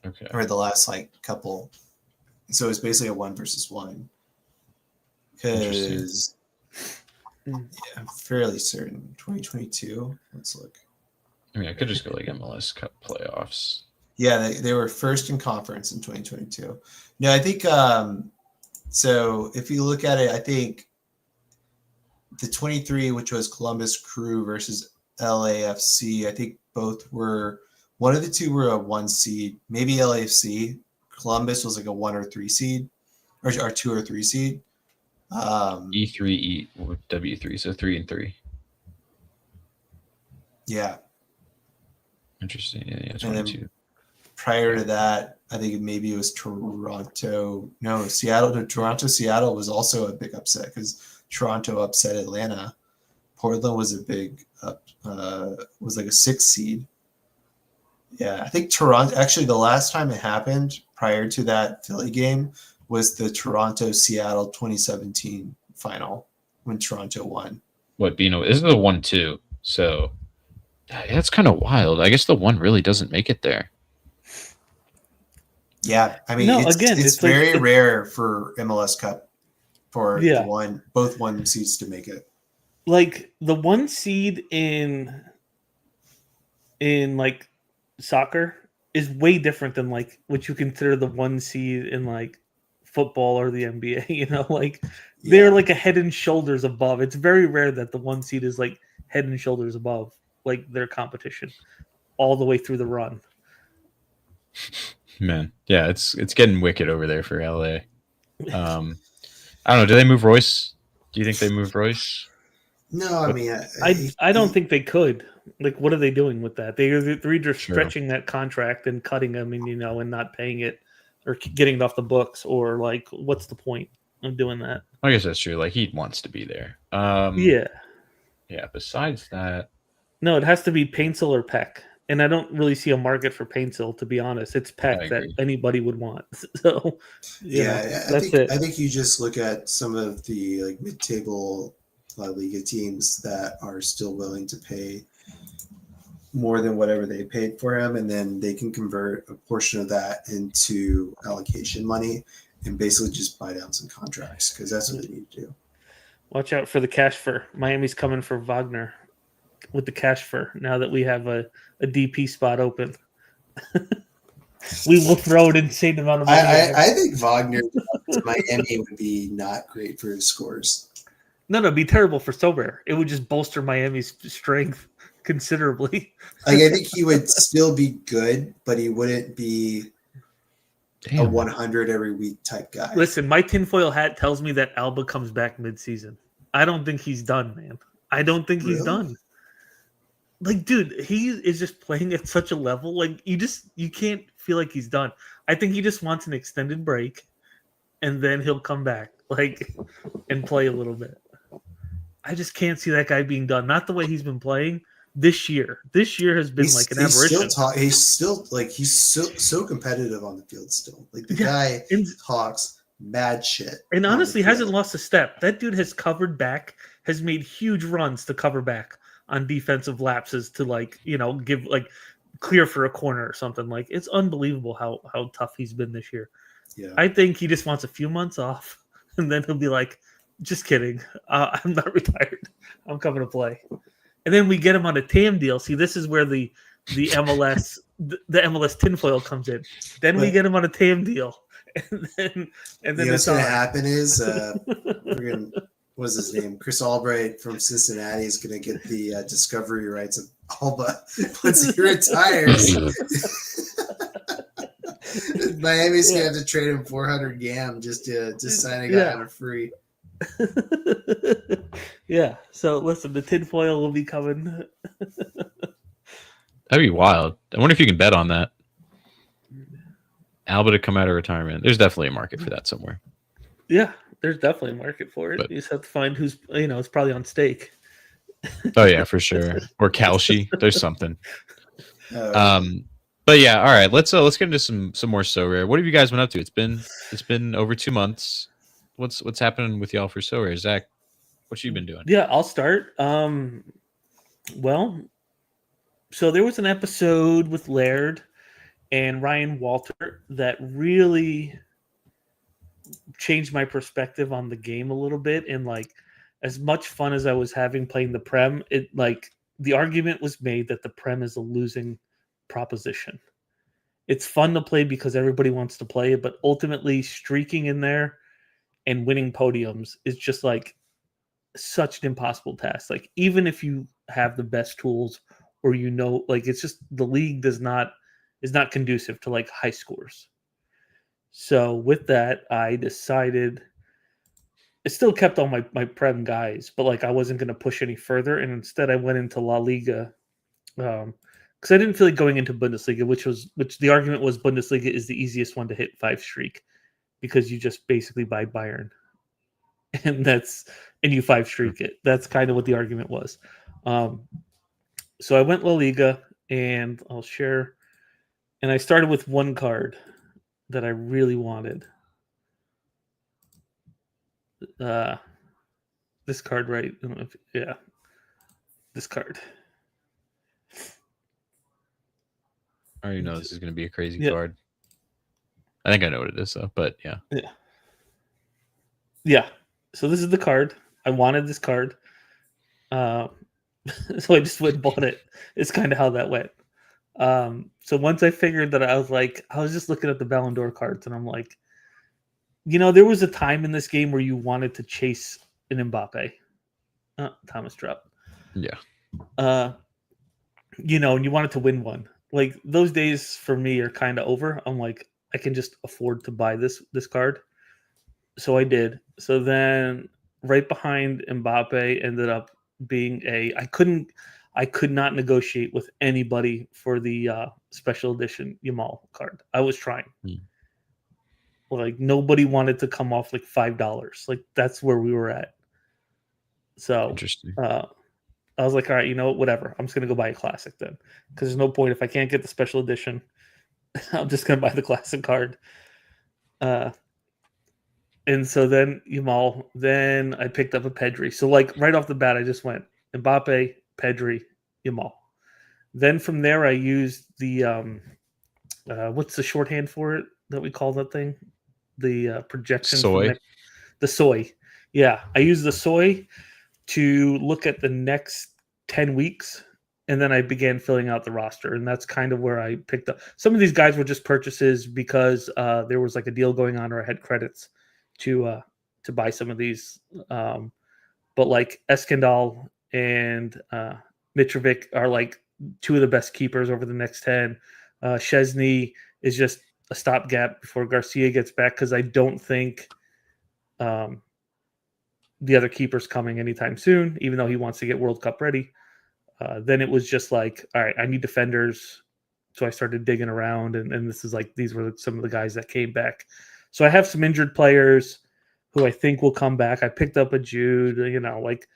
Okay. Or the last couple. So it was basically a 1 versus 1. Because I'm fairly certain 2022. Let's look. I mean, I could just go MLS Cup playoffs. Yeah, they were first in conference in 2022. No, I think so. If you look at it, I think the 23, which was Columbus Crew versus LAFC, I think both were. One of the two were a 1 seed, maybe LAFC. Columbus was a 1 or 3 seed, or 2 or 3 seed. E3, W3, so 3 and 3. Yeah. Interesting. Yeah, 22. Prior to that, I think maybe it was Toronto. No, Seattle. Toronto, Seattle was also a big upset because Toronto upset Atlanta. Portland was a big was a 6 seed. Yeah, I think Toronto, actually the last time it happened prior to that Philly game was the Toronto-Seattle 2017 final when Toronto won. what Bino? This is the 1-2. So that's kind of wild. I guess the 1 really doesn't make it there. Yeah, I mean, No, it's again, it's it's like very rare for MLS Cup for Yeah. both 1 seeds to make it. like the 1 seed in like soccer is way different than like what you consider the 1 seed in like football or the NBA. You know, like they're Yeah. like a head and shoulders above. It's very rare that the 1 seed is like head and shoulders above like their competition all the way through the run. Man, yeah, it's getting wicked over there for LA. I don't know. Do they move Royce? Do you think they move Royce? No, I mean, I don't think they could. Like, what are they doing with that? They're either True. stretching that contract and cutting him, and and not paying it, or getting it off the books, or like, what's the point of doing that? I guess that's true. Like he wants to be there. Yeah. Besides that, No, it has to be Paintsill or Peck, and I don't really see a market for Paintsill, to be honest. It's Peck that agree. anybody would want. So, I think you just look at some of the like mid-table La Liga teams that are still willing to pay more than whatever they paid for him, and then they can convert a portion of that into allocation money and basically just buy down some contracts because that's what they need to do. Watch out for the cash fur. Miami's coming for Wagner with the cash fur now that we have a DP spot open. We will throw an insane amount of money. I think Wagner to Miami would be not great for his scores. No, it'd be terrible for Sorare. It would just bolster Miami's strength considerably. Like I think he would still be good, but he wouldn't be a 100 every week type guy. Listen, my tinfoil hat tells me that Alba comes back mid-season. I don't think he's done, man. I don't think he's done. Like, dude, he is just playing at such a level. Like, you can't feel like he's done. I think he just wants an extended break, and then he'll come back, like, and play a little bit. I just can't see that guy being done. Not the way he's been playing this year. This year has been like an aberration. He's still so competitive on the field still. Like the guy talks mad shit. And honestly hasn't lost a step. That dude has covered back, has made huge runs to cover back on defensive lapses to like, give like clear for a corner or something. Like it's unbelievable how tough he's been this year. Yeah. I think he just wants a few months off and then he'll be like, just kidding. I'm not retired. I'm coming to play. And then we get him on a TAM deal. See, this is where the MLS the MLS tinfoil comes in. Then we get him on a TAM deal. And then what's going to happen is what's his name? Chris Albright from Cincinnati is going to get the discovery rights of Alba once he retires. Miami's going to have to trade him 400 gam just to sign a guy on a free. Yeah. So listen, the tinfoil will be coming. That'd be wild. I wonder if you can bet on that. Alba to come out of retirement. There's definitely a market for that somewhere. Yeah, there's definitely a market for it. But you just have to find who's, it's probably on stake. Oh yeah, for sure. Or Kalshi. There's something. But yeah, all right. Let's get into some more Sorare. What have you guys been up to? It's been over 2 months. What's happening with y'all for Sorare? Zach, what you been doing? Yeah, I'll start. Well, so there was an episode with Laird and Ryan Walter that really changed my perspective on the game a little bit. And like, as much fun as I was having playing the Prem, it like the argument was made that the Prem is a losing proposition. It's fun to play because everybody wants to play it, but ultimately streaking in there and winning podiums is just like such an impossible task. Like even if you have the best tools or like it's just the league is not conducive to like high scores. So with that, I decided I still kept all my Prem guys, but like I wasn't going to push any further, and instead I went into La Liga because I didn't feel like going into Bundesliga, which the argument was Bundesliga is the easiest one to hit 5 streak because you just basically buy Bayern and you 5 streak it. That's kind of what the argument was. So I went La Liga, and I'll share. And I started with one card that I really wanted. This card, right? Yeah, this card. I already know this is going to be a crazy Yeah. card. I think I know what it is, though. But yeah. Yeah. So this is the card. I wanted this card. So I just went and bought it. It's kind of how that went. So once I figured that, I was just looking at the Ballon d'Or cards, and I'm like, there was a time in this game where you wanted to chase an Mbappe. Thomas drop. Yeah. And you wanted to win one. Like, those days for me are kind of over. I'm like, I can just afford to buy this card. So I did. So then right behind Mbappe ended up being I could not negotiate with anybody for the special edition Yamal card. I was trying. Like, nobody wanted to come off like $5. Like, that's where we were at. So Interesting. I was like, all right, whatever. I'm just gonna go buy a classic then, because there's no point if I can't get the special edition. I'm just gonna buy the classic card. And so then Yamal, then I picked up a Pedri. So like right off the bat, I just went Mbappe, Pedri, Yamal. Then from there, I used the what's the shorthand for it that we call that thing? The projection. Soy. The soy. Yeah, I used the soy to look at the next 10 weeks, and then I began filling out the roster, and that's kind of where I picked up. Some of these guys were just purchases because there was like a deal going on, or I had credits to buy some of these. But like Eskandal and Mitrovic are like two of the best keepers over the next 10. Chesney is just a stopgap before Garcia gets back, because I don't think the other keeper's coming anytime soon, even though he wants to get World Cup ready. Then it was just like, all right, I need defenders. So I started digging around, and this is like, these were some of the guys that came back. So I have some injured players who I think will come back. I picked up a Jude, like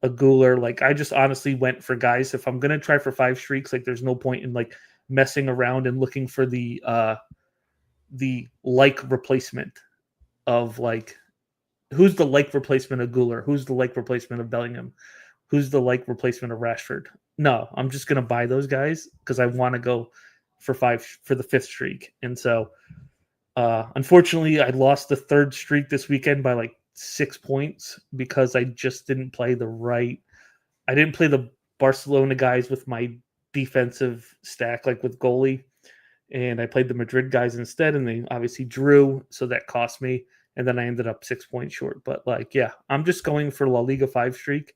a Guler. Like, I just honestly went for guys. If I'm going to try for 5 streaks, like, there's no point in like messing around and looking for the like replacement of like, who's the like replacement of Guler? Who's the like replacement of Bellingham? Who's the like replacement of Rashford? No, I'm just going to buy those guys because I want to go for the 5th streak. And so, unfortunately, I lost the 3rd streak this weekend by like 6 points because I just didn't play I didn't play the Barcelona guys with my defensive stack, like with goalie. And I played the Madrid guys instead, and they obviously drew. So that cost me. And then I ended up 6 points short. But like, yeah, I'm just going for La Liga 5 streak.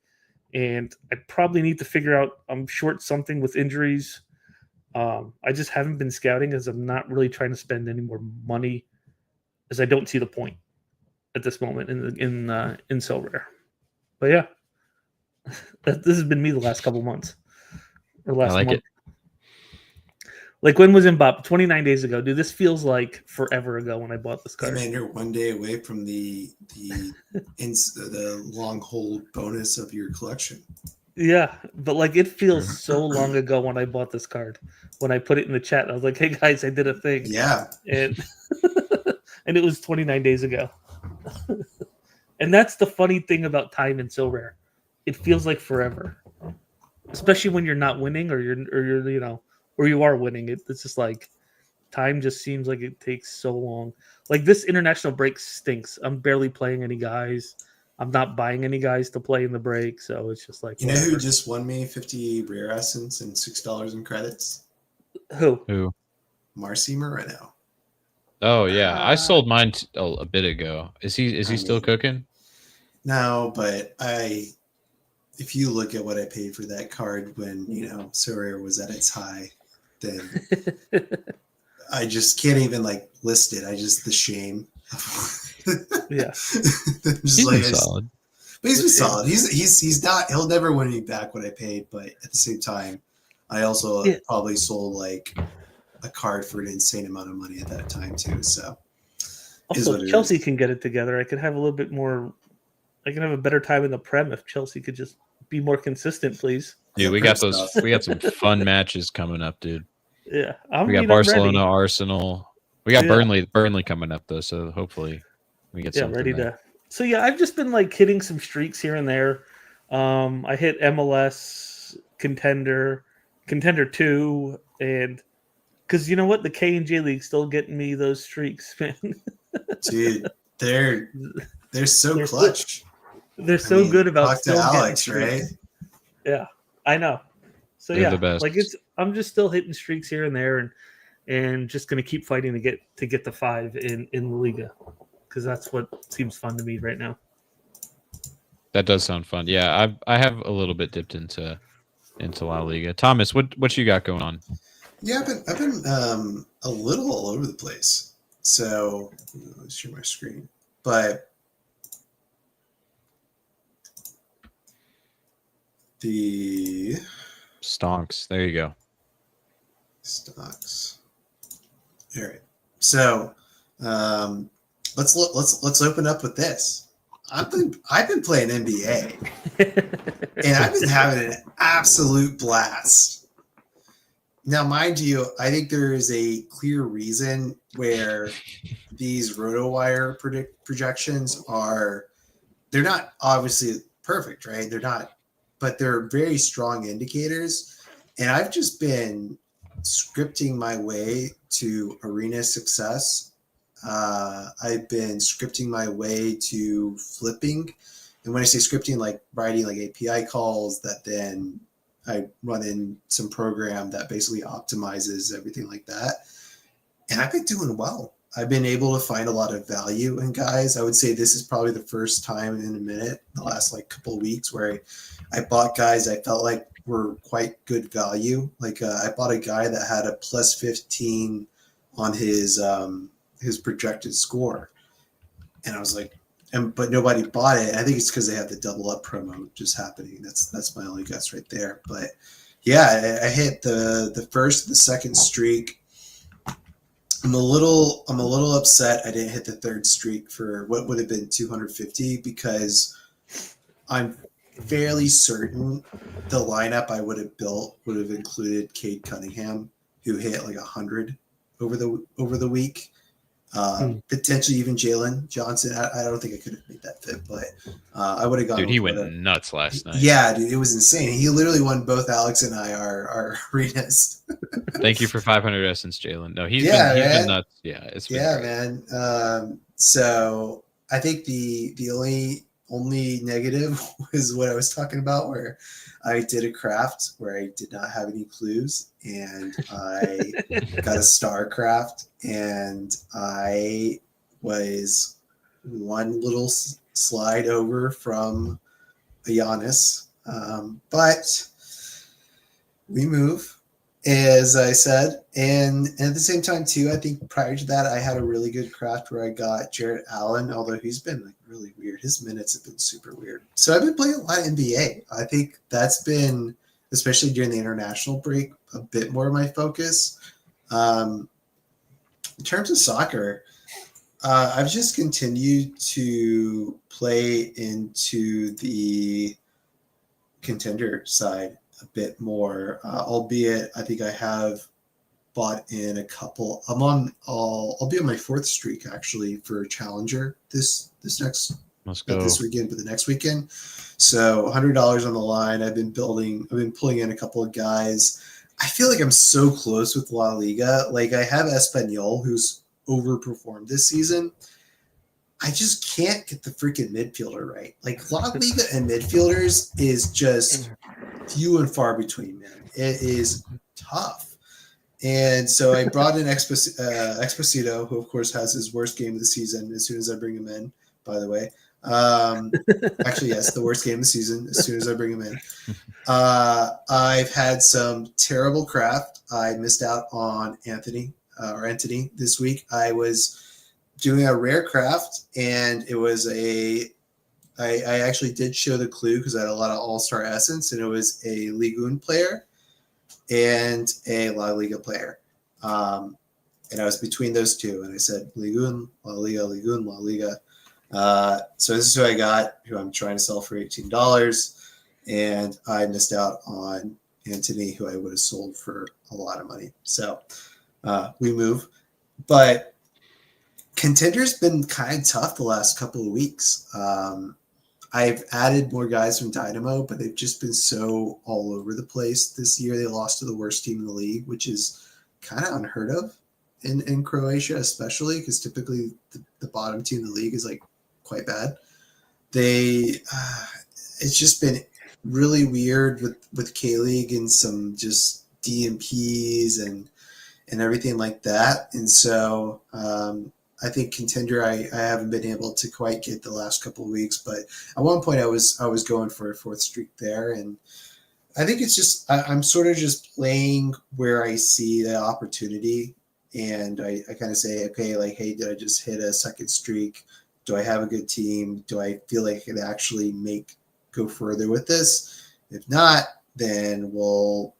And I probably need to figure out, I'm short something with injuries. I just haven't been scouting, as I'm not really trying to spend any more money, as I don't see the point at this moment in Sorare. But yeah, this has been me the last couple months, or last I like month. it. Like, when was Mbappe? 29 days ago. Dude, this feels like forever ago when I bought this card. Hey man, you're one day away from the long hold bonus of your collection. Yeah, but like, it feels so long ago when I bought this card. When I put it in the chat, I was like, "Hey guys, I did a thing." Yeah, and and it was 29 days ago. And that's the funny thing about time in Sorare. It feels like forever, especially when you're not winning, or you're or you are winning. It's just like, time just seems like it takes so long. Like, this international break stinks. I'm barely playing any guys. I'm not buying any guys to play in the break, so it's just like, you know whatever. who just won me 50 rare essence and $6 in credits? Who? Marcy Moreno. Oh yeah, I sold mine a bit ago. Is he still cooking? No, but if you look at what I paid for that card when Sorare was at its high, then I just can't even like list it. The shame. Yeah, He's been solid. But he's been solid. He's not. He'll never win me back what I paid. But at the same time, I also probably sold like a card for an insane amount of money at that time too. So also, Chelsea can get it together. I could have a little bit more. I can have a better time in the Prem if Chelsea could just be more consistent, please. Dude, we got some fun matches coming up, dude. Yeah, we got Barcelona, Arsenal. We got Burnley coming up though, so hopefully we get something ready there. to. So yeah, I've just been like hitting some streaks here and there. I hit MLS Contender, Contender 2, and because you know what, the K and J League still getting me those streaks, man. Dude, they're so They're clutch. They're so good about talk to still getting Alex, streaks. right? Yeah, I know. So They're yeah, the best. like I'm just still hitting streaks here and there, and just gonna keep fighting to get the 5 in La Liga, because that's what seems fun to me right now. That does sound fun. Yeah, I have a little bit dipped into La Liga. Thomas, what you got going on? Yeah, I've been a little all over the place. So let's share my screen. But the Stonks. There you go. stocks. All right. So let's open up with this. I've been playing NBA and I've been having an absolute blast. Now, mind you, I think there is a clear reason where these RotoWire projections they're not obviously perfect, right? They're not, but they're very strong indicators. And I've just been scripting my way to arena success. I've been scripting my way to flipping. And when I say scripting, like writing like API calls that then I run in some program that basically optimizes everything like that. And I've been doing well. I've been able to find a lot of value in guys. I would say this is probably the first time in a minute, the last like couple of weeks, where I bought guys I felt like were quite good value. Like I bought a guy that had a plus 15 on his projected score. And I was like, but nobody bought it. I think it's because they have the double up promo just happening. That's my only guess right there. But yeah, I hit the first, the second streak. I'm a little upset I didn't hit the third streak for what would have been 250, because I'm fairly certain the lineup I would have built would have included Cade Cunningham, who hit like 100 over the week. Potentially even Jalen Johnson. I don't think I could have made that fit, but I would have gone. Dude, he went nuts last night. Yeah, dude, it was insane. He literally won both Alex and I our arenas. Thank you for 500 Essence, Jalen. No, he's been nuts. Yeah, it's been great. Man. So I think the only negative was what I was talking about, where I did a craft where I did not have any clues, and I got a star craft, and I was one little slide over from a Giannis, but we move, as I said, and at the same time too, I think prior to that I had a really good craft where I got Jarrett Allen, although he's been like really weird. His minutes have been super weird. So I've been playing a lot of NBA. I think that's been, especially during the international break, a bit more of my focus. In terms of soccer, I've just continued to play into the contender side a bit more, albeit I think I have bought in a couple. I'll be on my fourth streak actually for Challenger this weekend, but the next weekend. So $100 on the line. I've been pulling in a couple of guys. I feel like I'm so close with La Liga. Like I have Espanyol, who's overperformed this season. I just can't get the freaking midfielder right. Like La Liga and midfielders is just few and far between, man. It is tough. And so I brought in Exposito, who of course has his worst game of the season as soon as I bring him in, by the way. Actually, yes, the worst game of the season as soon as I bring him in. I've had some terrible craft. I missed out on Anthony this week. I was doing a rare craft, and it was I actually did show the clue because I had a lot of all-star essence, and it was a Ligue player and a La Liga player. And I was between those two, and I said Ligue 1, La Liga, Ligue 1, La Liga. So this is who I got, who I'm trying to sell for $18, and I missed out on Anthony, who I would have sold for a lot of money. So we move. But Contender's been kind of tough the last couple of weeks. I've added more guys from Dynamo, but they've just been so all over the place this year. They lost to the worst team in the league, which is kind of unheard of in Croatia, especially because typically the bottom team in the league is like quite bad. It's just been really weird with K-League and some just DMPs and everything like that. And so I think Contender, I haven't been able to quite get the last couple of weeks, but at one point I was going for a fourth streak there. And I think it's just, I'm sort of just playing where I see the opportunity. And I kind of say, okay, like, hey, did I just hit a second streak? Do I have a good team? Do I feel like I can actually go further with this? If not, then we'll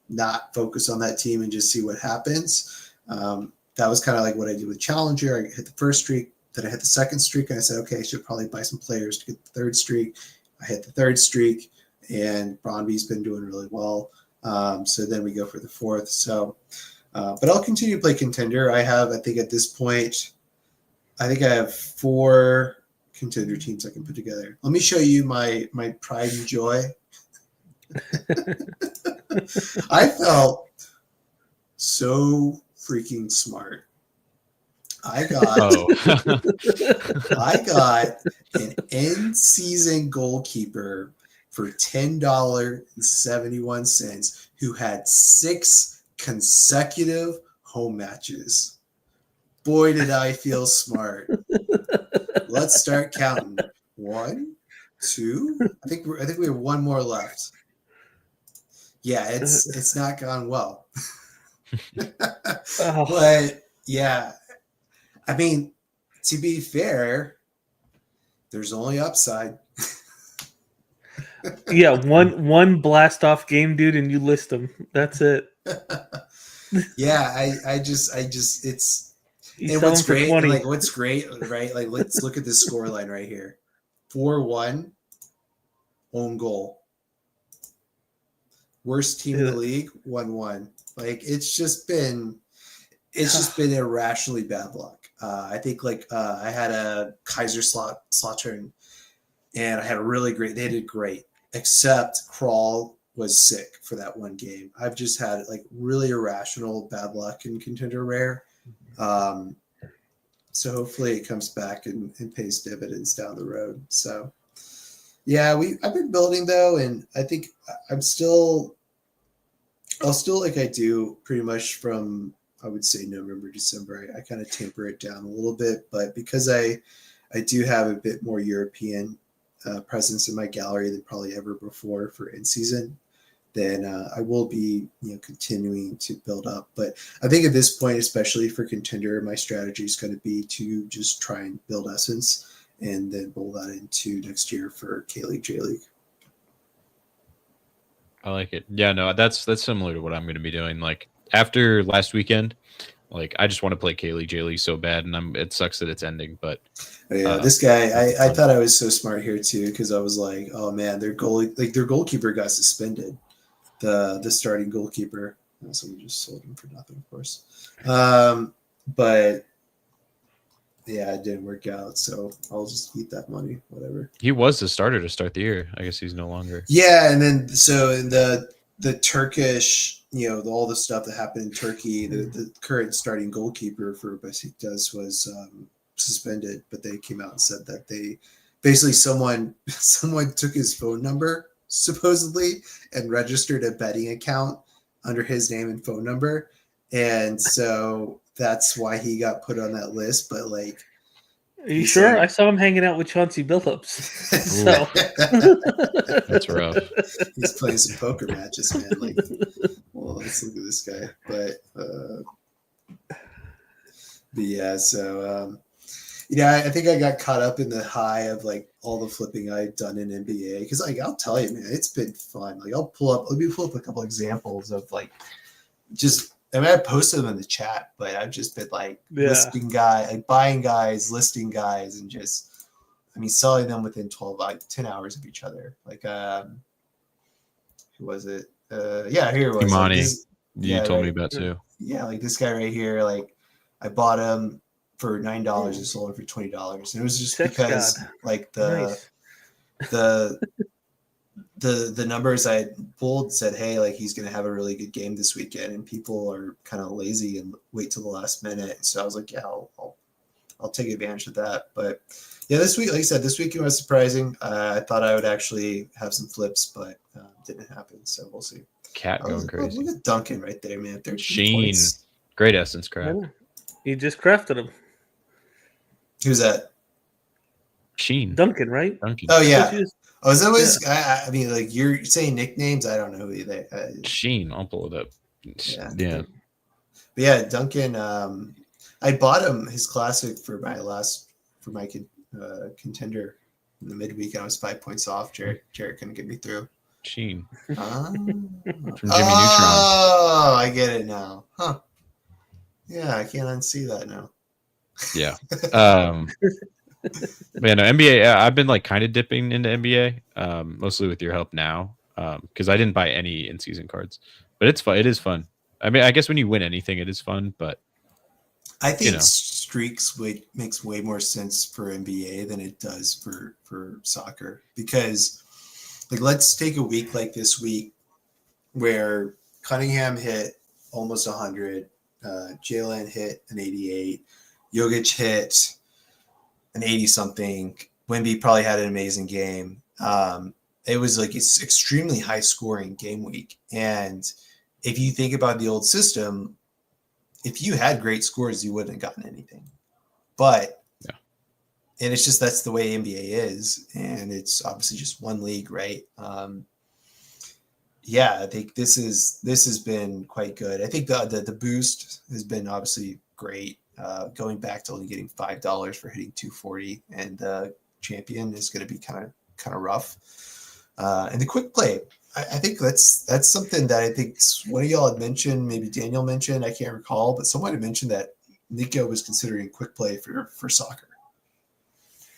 not focus on that team and just see what happens. That was kind of like what I did with Challenger. I hit the first streak, then I hit the second streak, and I said, okay, I should probably buy some players to get the third streak. I hit the third streak, and Brondby's been doing really well. So then we go for the fourth. So, but I'll continue to play Contender. I think at this point, I have 4 Contender teams I can put together. Let me show you my pride and joy. I felt so freaking smart. I got an in-season goalkeeper for $10.71 who had 6 consecutive home matches. Boy, did I feel smart. Let's start counting. 1, 2. I think we have one more left. Yeah, it's not gone well. But yeah, I mean, to be fair, there's only upside. Yeah, one blast off game, dude, and you list them. That's it. Yeah, I just it's. You And sell what's them for great, 20. like what's great, right? Like let's look at the score line right here. 4-1 own goal. Worst team in the league, 1-1. Like it's just been irrationally bad luck. I think I had a Kaiser Slautern and I had they did great, except Crawl was sick for that one game. I've just had like really irrational bad luck in Contender Rare. So hopefully it comes back and pays dividends down the road. So yeah, I've been building though, and I think I'll still like I do pretty much from, I would say November, December. I kind of temper it down a little bit, but because I do have a bit more European presence in my gallery than probably ever before for in season, then I will be continuing to build up. But I think at this point, especially for Contender, my strategy is going to be to just try and build Essence and then roll that into next year for K-League, J-League. I like it. Yeah, no, that's similar to what I'm going to be doing. Like after last weekend, like I just want to play K-League, J-League so bad, and it sucks that it's ending. But this guy, I thought I was so smart here too, because I was like, oh man, their goalkeeper got suspended. The starting goalkeeper. So we just sold him for nothing, of course. But yeah, it didn't work out. So I'll just eat that money, whatever. He was the starter to start the year. I guess he's no longer. Yeah, and then so in the Turkish, all the stuff that happened in Turkey, the current starting goalkeeper for Besiktas was suspended, but they came out and said that they basically someone took his phone number supposedly and registered a betting account under his name and phone number, and so that's why he got put on that list. But like, are you sure? I saw him hanging out with Chauncey Billups. So that's rough. He's playing some poker matches, man. Like, well, let's look at this guy. But yeah, so I think I got caught up in the high of like all the flipping I've done in NBA, because like I'll tell you, man, it's been fun. Like let me pull up a couple examples of like just. I mean, I posted them in the chat, but I've just been like listing guys, like buying guys, listing guys, and just, selling them within 10 hours of each other. Like, who was it? Yeah, here it was. Imani, like you told me about too. Yeah, like this guy right here. Like, I bought him for $9 and sold him for $20, and it was just because like the. Nice. the numbers I pulled said, hey, like he's going to have a really good game this weekend, and people are kind of lazy and wait till the last minute. So I was like, yeah, I'll take advantage of that. But yeah, this week, like I said, this weekend was surprising. I thought I would actually have some flips, but didn't happen. So we'll see. Cat going crazy. Look at Duncan right there, man. 13 Sheen. points. Great essence craft. You just crafted him. Who's that? Sheen. Duncan, right? Duncan. Oh, yeah. Oh, is that always? Yeah. I mean, like you're saying nicknames. I don't know who they. Sheen. I'll pull it up. Yeah. But yeah, Duncan. I bought him his classic for my contender in the midweek. I was 5 points off. Jared couldn't get me through. Sheen. From Jimmy Neutron. Oh, I get it now. Huh. Yeah, I can't unsee that now. Yeah. Man, no, NBA. I've been like kind of dipping into NBA, mostly with your help now, because I didn't buy any in-season cards. But it's fun. It is fun. I mean, I guess when you win anything, it is fun. But I think streaks makes way more sense for NBA than it does for soccer, because like let's take a week like this week where Cunningham hit almost 100, Jalen hit an 88, Jokic hit an 80 something. Wemby probably had an amazing game. It was like it's extremely high scoring game week, and if you think about the old system, if you had great scores, you wouldn't have gotten anything. But and it's just that's the way NBA is, and it's obviously just one league, right? I think this has been quite good. I think the boost has been obviously great. Going back to only getting $5 for hitting 240, and the champion is going to be kind of rough. And the quick play, I think that's something that I think one of y'all had mentioned, maybe Daniel mentioned, I can't recall, but someone had mentioned that Nico was considering quick play for soccer.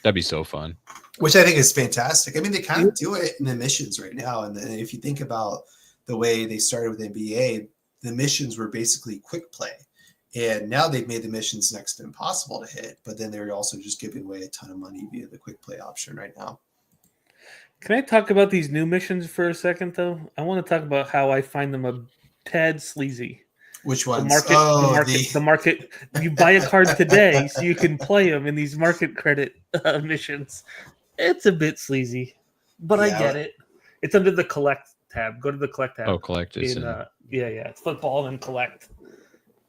That'd be so fun. Which I think is fantastic. I mean, they kind of do it in the missions right now. And then if you think about the way they started with NBA, the missions were basically quick play. And now they've made the missions next to impossible to hit, but then they're also just giving away a ton of money via the quick play option right now. Can I talk about these new missions for a second, though? I want to talk about how I find them a tad sleazy. Which ones? The market. You buy a card today so you can play them in these market credit missions. It's a bit sleazy, but I get it. It's under the collect tab. Go to the collect tab. Oh, collect is it's football and collect.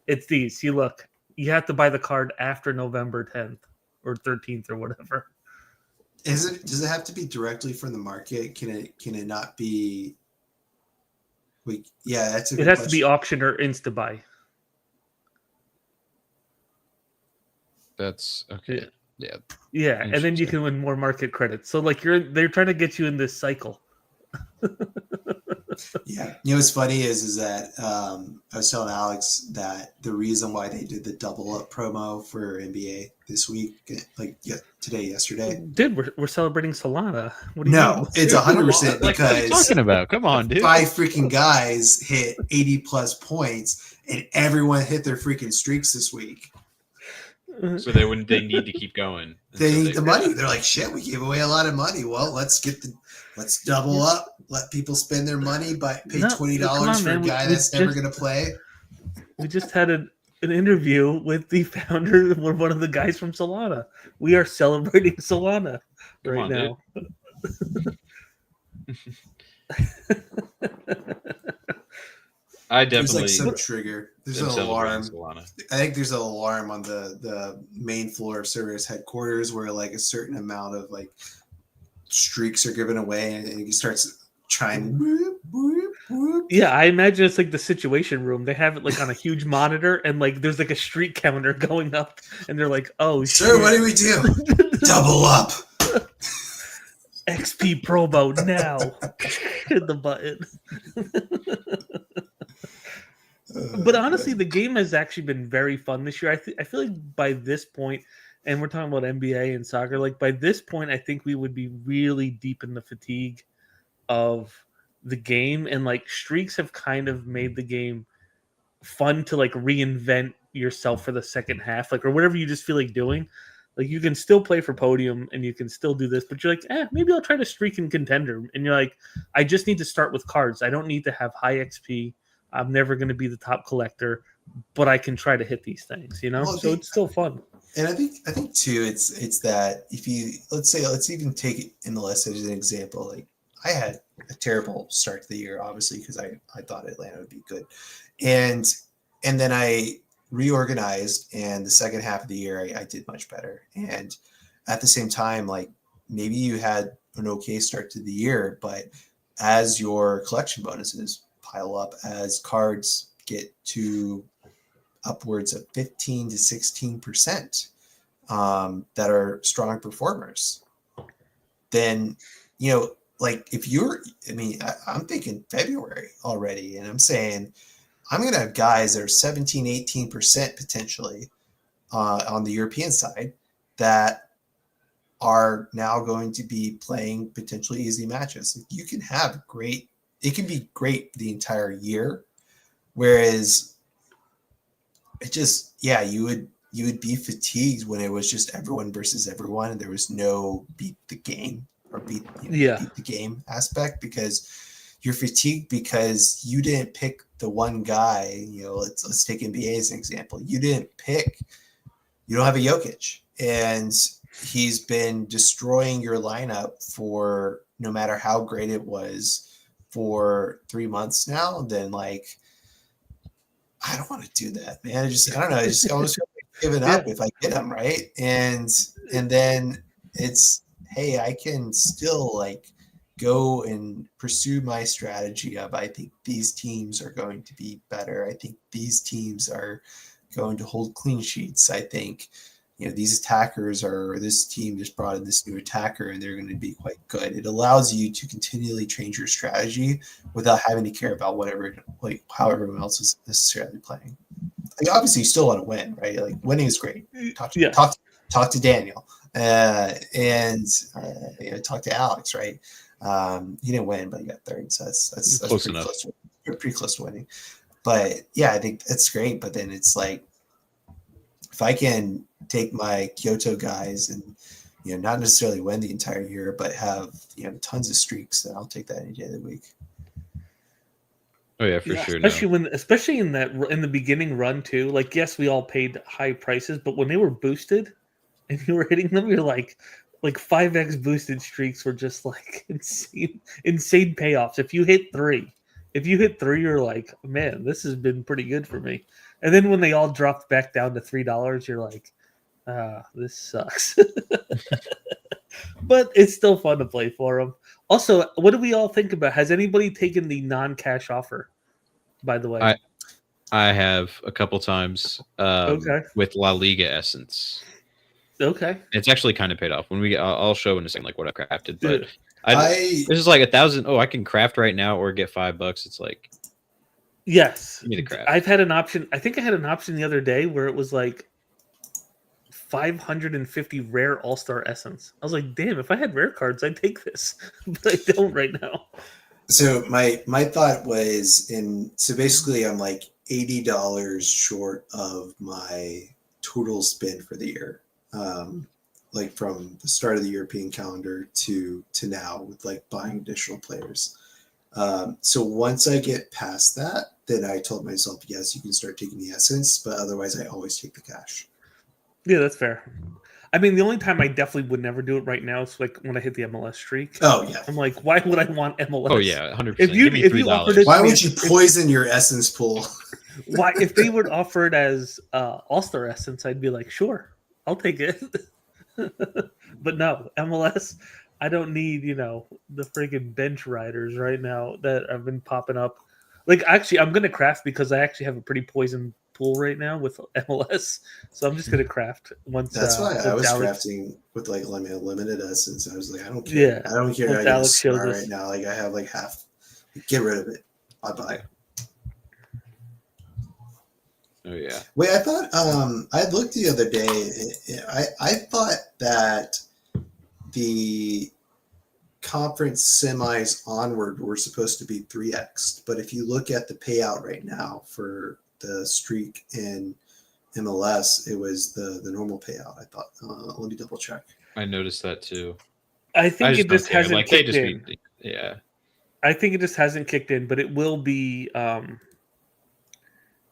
It's these. You look. You have to buy the card after November 10th or 13th or whatever. Does it have to be directly from the market? Can it not be? That's a good question. To be auction or insta buy. That's okay. Yeah, and then you can win more market credits. So like they're trying to get you in this cycle. Yeah, what's funny is that I was telling Alex that the reason why they did the double up promo for NBA this week, yesterday. Dude, we're celebrating Solana. What do you mean? It's 100% because what are you talking about? Come on, dude. 5 freaking guys hit 80 plus points, and everyone hit their freaking streaks this week. So they need to keep going. They need the money. They're like, shit, we gave away a lot of money. Well, let's double up. Let people spend their money, pay $20 for a guy that's never going to play. We just had an interview with the founder, one of the guys from Solana. We are celebrating Solana right now. I definitely. There's some trigger. There's an alarm. I think there's an alarm on the main floor of Sorare headquarters where like a certain amount of like streaks are given away, and he starts trying. Whoop, whoop, whoop. Yeah, I imagine it's like the Situation Room. They have it like on a huge monitor, and like there's like a streak counter going up, and they're like, "Oh, sir, what do we do? Double up." XP promo now. Hit the button. But honestly, the game has actually been very fun this year. I feel like by this point, and we're talking about NBA and soccer, like by this point, I think we would be really deep in the fatigue of the game, and like streaks have kind of made the game fun to like reinvent yourself for the second half, like or whatever you just feel like doing. Like you can still play for podium and you can still do this, but you're like, maybe I'll try to streak in contender. And you're like, I just need to start with cards. I don't need to have high XP. I'm never going to be the top collector, but I can try to hit these things, you know? Well, So it's still fun. And I think too, it's that if you let's even take it in the list as an example. Like I had a terrible start to the year, obviously, because I thought Atlanta would be good, and then I reorganized, and the second half of the year I did much better. And at the same time, like maybe you had an okay start to the year, but as your collection bonuses pile up, as cards get to upwards of 15 to 16% that are strong performers, then, like if I'm thinking February already, and I'm saying I'm going to have guys that are 17, 18% potentially on the European side that are now going to be playing potentially easy matches. You can have it can be great the entire year. Whereas it just, you would be fatigued when it was just everyone versus everyone and there was no beat the game or beat the game aspect, because you're fatigued because you didn't pick the one guy. Let's take NBA as an example. You don't have a Jokic, and he's been destroying your lineup for no matter how great it was for 3 months now. Then like, I don't want to do that, man. I don't know. I almost feel like giving up if I get him right. And then it's, hey, I can still like go and pursue my strategy of, I think these teams are going to be better. I think these teams are going to hold clean sheets. I think, these attackers this team just brought in this new attacker and they're going to be quite good. It allows you to continually change your strategy without having to care about how everyone else is necessarily playing. Like, obviously you still want to win, right? Like winning is great. Talk to Daniel and talk to Alex, right? He didn't win, but he got third. So that's close pretty enough. Pretty close to winning. But yeah, I think that's great. But then it's like, if I can take my Kyoto guys and not necessarily win the entire year, but have tons of streaks, then I'll take that any day of the week. Oh yeah, for sure. Especially in the beginning run too. Like, yes, we all paid high prices, but when they were boosted and you were hitting them, you're like 5x boosted streaks were just like insane payoffs. If you hit three, you're like, man, this has been pretty good for me. And then when they all dropped back down to $3, you're like, this sucks. But it's still fun to play for them. Also, what do we all think about? Has anybody taken the non-cash offer, by the way? I have a couple times with La Liga Essence. Okay. It's actually kind of paid off. I'll show in a second like what I crafted. But this is like 1,000. Oh, I can craft right now or get $5. It's like, yes. Give me the craft. I've had an option. I think I had an option the other day where it was like 550 rare All-Star Essence. I was like, damn, if I had rare cards, I'd take this. But I don't right now. So my thought was, so basically I'm like $80 short of my total spend for the year. Like from the start of the European calendar to now with like buying additional players. So once I get past that, then I told myself, yes, you can start taking the essence, but otherwise I always take the cash. Yeah, that's fair. I mean, the only time I definitely would never do it right now is like when I hit the MLS streak. Oh yeah. I'm like, why would I want MLS? Oh yeah, 100%. If you offered it, why would you poison your essence pool? Why, if they would offer it as All-Star Essence, I'd be like, sure, I'll take it. But no, MLS, I don't need, the freaking bench riders right now that have been popping up. Like, actually, I'm going to craft because I actually have a pretty poison pool right now with MLS. So I'm just going to craft once. That's why I was crafting with like limited essence. I was like, I don't care. I don't care. I got Sorare right now. Like I have like half. Get rid of it. I'll buy it. Oh yeah. Wait, I thought I looked the other day. I thought that the conference semis onward were supposed to be 3x, but if you look at the payout right now for the streak in MLS, it was the normal payout. I thought. Let me double check. I noticed that too. I I think just it don't just think it. hasn't Like they kicked just in. be, yeah. I think it just hasn't kicked in, but it will be.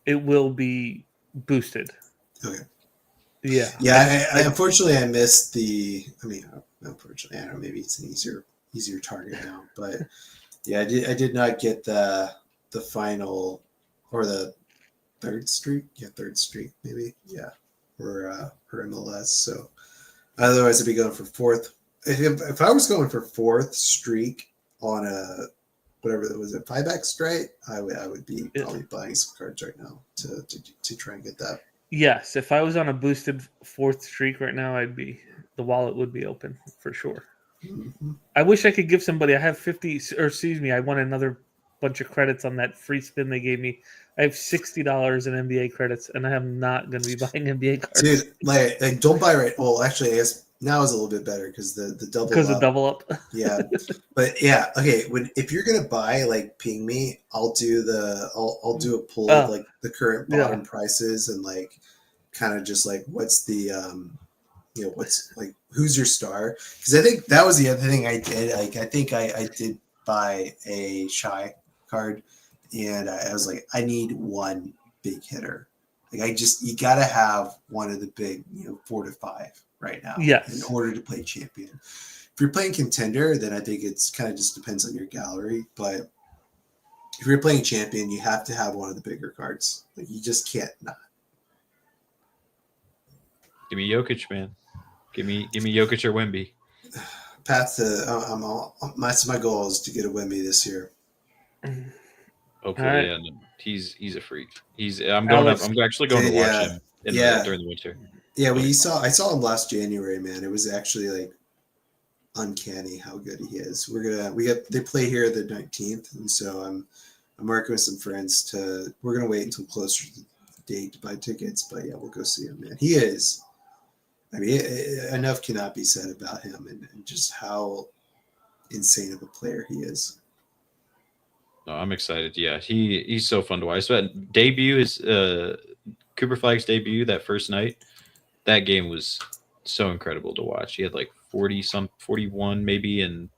It will be boosted. Okay. Yeah. Yeah. I unfortunately I missed the. I mean, unfortunately, I don't know. Maybe it's an easier target now, but yeah, I did not get the final or the third streak. Yeah, third streak maybe. Yeah, for MLS. So otherwise, I'd be going for fourth. If I was going for fourth streak on a whatever that was, a 5x, right? I would be probably buying some cards right now to try and get that. Yes, if I was on a boosted fourth streak right now, the wallet would be open for sure. Mm-hmm. I wish I could give somebody. I have 50, or excuse me, I won another bunch of credits on that free spin they gave me. I have $60 in NBA credits, and I am not going to be buying NBA cards. Dude, like don't buy right. Well, actually, I guess now is a little bit better because the double because up. of double up. Yeah, but yeah, okay. If you're gonna buy, like, ping me. I'll do a pull of like the current bottom prices and like kind of just like what's the what's like who's your star, because I think that was the other thing I did. Like I think I did buy a shy card, and I was like, I need one big hitter. Like you gotta have one of the big 4 to 5 right now. Yes. In order to play champion. If you're playing contender, then I think it's kind of just depends on your gallery. But if you're playing champion, you have to have one of the bigger cards. Like you just can't not. Give me Jokic, man. Give me Jokic or Wemby. Path to my goal is to get a Wemby this year. Hopefully, right. yeah. No, he's a freak. I'm going up. I'm actually going to watch him during the winter. Yeah, I saw him last January, man. It was actually like uncanny how good he is. They play here the 19th, and so I'm working with some friends we're gonna wait until closer to the date to buy tickets, but yeah, we'll go see him, man. He is, I mean, enough cannot be said about him and just how insane of a player he is. No, I'm excited. Yeah, he's so fun to watch. So Cooper Flag's debut that first night, that game was so incredible to watch. He had like 41 maybe, and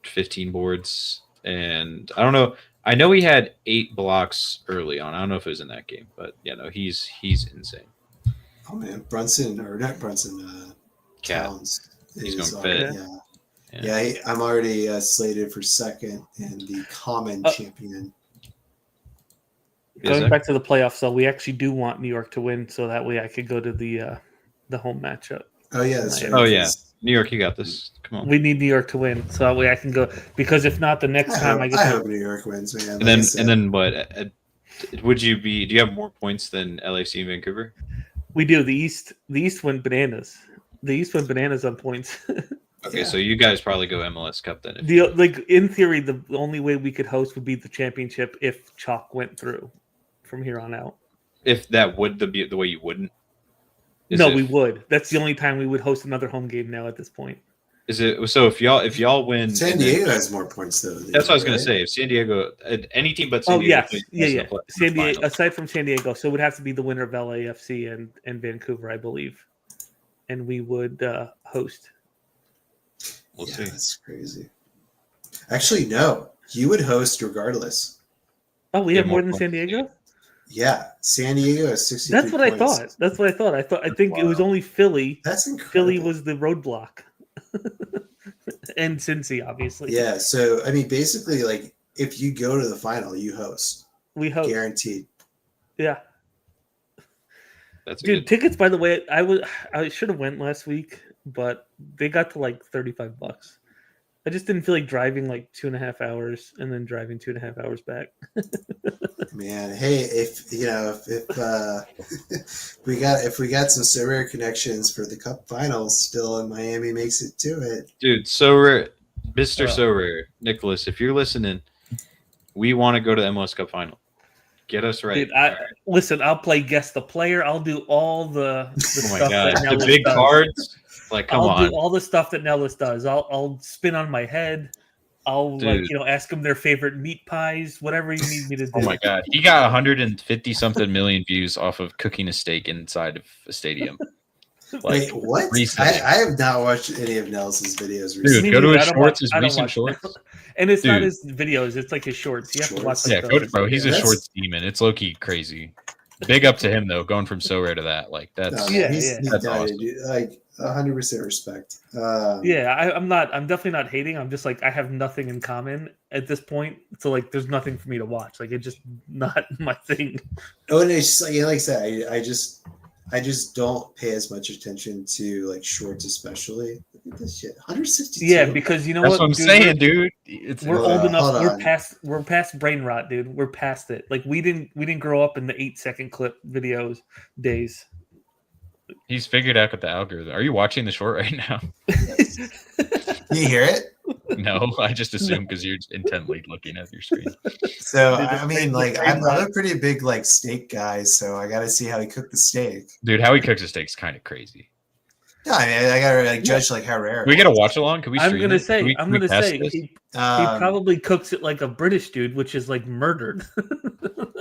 15 boards. And I don't know. I know he had 8 blocks early on. I don't know if it was in that game, but yeah, no, he's insane. Oh man, Towns. He's going fit. Yeah. I'm already slated for second in the common champion. Going back to the playoffs, though, we actually do want New York to win, so that way I could go to the home matchup. Oh yeah, that's right. Oh yeah, New York, you got this. Come on. We need New York to win, so that way I can go. Because if not, the next time I hope New York wins, man. And then what? Would you be? Do you have more points than LAFC and Vancouver? We do. The East went bananas. The East went bananas on points. Okay, so you guys probably go MLS Cup then. In theory, the only way we could host would be the championship if Chalk went through from here on out. If that would be the way you wouldn't. We would. That's the only time we would host another home game now at this point. Is it so? If y'all win, San Diego has more points though. That's what I was going to say. If San Diego, any team but San Diego, San Diego. Aside from San Diego, so it would have to be the winner of LAFC and Vancouver, I believe, and we would host. We'll see. That's crazy. Actually, no. You would host regardless. Oh, we have more than San Diego? Yeah. San Diego has 63 That's what points. I thought. I think it was only Philly. That's incredible. Philly was the roadblock. And Cincy, obviously. Yeah. So, I mean, basically, like, if you go to the final, you host. We host. Guaranteed. Yeah. That's Dude, tickets, by the way, I should have went last week, but they got to like $35. I just didn't feel like driving like 2.5 hours and then driving 2.5 hours back. Man, hey, if we got some Sorare connections for the Cup Finals still, and Miami makes it to it, dude. So rare, Mr. Sorare, Nicholas, if you're listening, we want to go to the MLS Cup Final. Get us right. Dude, listen, I'll play guess the player. I'll do all the oh my stuff god, that the big does. cards. Like, come on. I'll do all the stuff that Nellis does. I'll spin on my head. I'll Dude. ask them their favorite meat pies, whatever you need me to do. Oh my god, he got 150 something million views off of cooking a steak inside of a stadium. Wait, what? recently. I have not watched any of Nelson's videos Dude, recently. Me go to neither. his I don't shorts, watch- his I don't recent watch shorts. And it's not Dude. his videos; it's like his shorts. You have to watch. Like, Yeah, those. bro, he's a That's- shorts demon. It's low key crazy. Big up to him though, going from so rare to that. Like that's No, man, Yeah, he's done awesome. it, dude. Like 100% respect. Yeah, I'm definitely not hating. I'm just like I have nothing in common at this point. So like, there's nothing for me to watch. Like it's just not my thing. Oh, and it's just like I said, I just don't pay as much attention to like shorts, especially. Look at this shit, 162. Yeah, because you know That's what I'm dude, saying, dude. It's We're Hold old on, enough. hold on. We're past brain rot, dude. We're past it. Like we didn't grow up in the 8-second clip videos days. he's figured out the algorithm. Are you watching the short right now? Yes. You hear it? No, I just assume because you're intently looking at your screen. So Dude, I mean, like I'm a pretty big like steak guy, so I got to see how he cooked the steak. Dude, how he cooks a steak's kind of crazy. Yeah, I mean, I gotta like judge like how rare. We get a watch along. Can we? I'm stream gonna it? say, Can we- I'm can we gonna test say, this? he probably cooks it like a British dude, which is like murdered.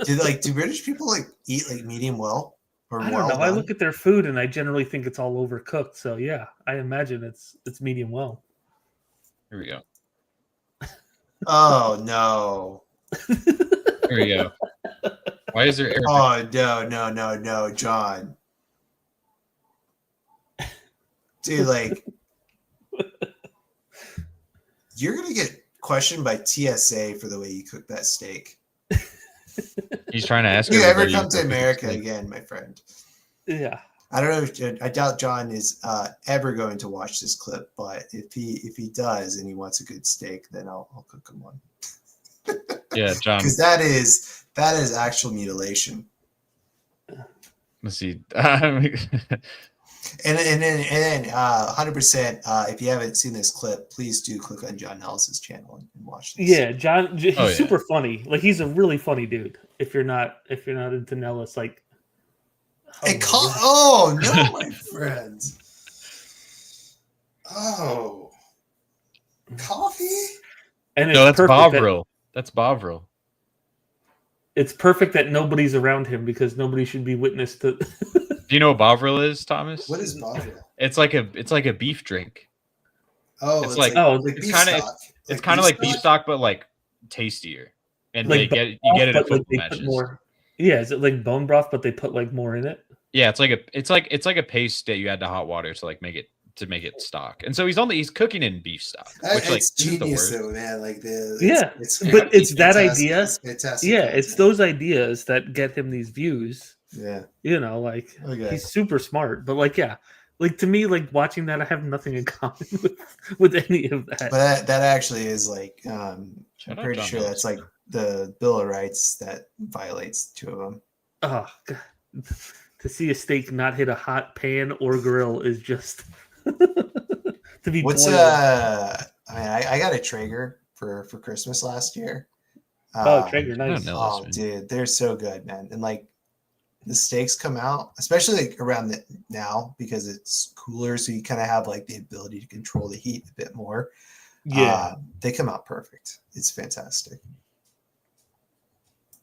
do British people like eat like medium well or I well don't know. I done? look at their food and I generally think it's all overcooked. So yeah, I imagine it's medium well. Here we go. Oh no! Here we go. Why is there air? Oh no, John. Dude, like you're gonna get questioned by TSA for the way you cook that steak. He's trying to ask If you ever everybody come if to they cook America steak. again, my friend. Yeah. I don't know. I doubt John is ever going to watch this clip, but if he does and he wants a good steak, then I'll cook him one. Yeah, John. Because that is actual mutilation. Let's see. And then 100%. If you haven't seen this clip, please do click on John Nelson's channel and watch this. Yeah, John. He's Oh, yeah. super funny. Like he's a really funny dude. If you're not into Nellis, like. Oh no, my friends. Oh, coffee. And it's No, that's perfect that- Bovril. That's Bovril. It's perfect that nobody's around him because nobody should be witness to. Do you know what Bovril is, Thomas? What is Bovril? It's like a beef drink. Oh, It's like- beef kinda- stock. It's kind of like beef stock, but like tastier. And Like you get it at but, like, football they matches. put more. Yeah, is it like bone broth, but they put like more in it? Yeah, it's like a paste that you add to hot water to make it stock. And so he's cooking in beef stock, which like It's isn't the genius worst. though, man. Like But it's that fantastic. idea. It's fantastic. Yeah, it's those ideas that get him these views. Yeah. Like Okay. he's super smart. But like, yeah, like to me, like watching that, I have nothing in common with any of that. But that actually is like I'm Shout out pretty John sure Mills. that's like the Bill of Rights that violates two of them. Oh God. To see a steak not hit a hot pan or grill is just to be What's boiled. I mean, I got a Traeger for Christmas last year. Oh, Traeger, I nice. don't know Oh, this, man. dude, they're so good, man. And like the steaks come out, especially like around now because it's cooler, so you kind of have like the ability to control the heat a bit more. Yeah. They come out perfect. It's fantastic.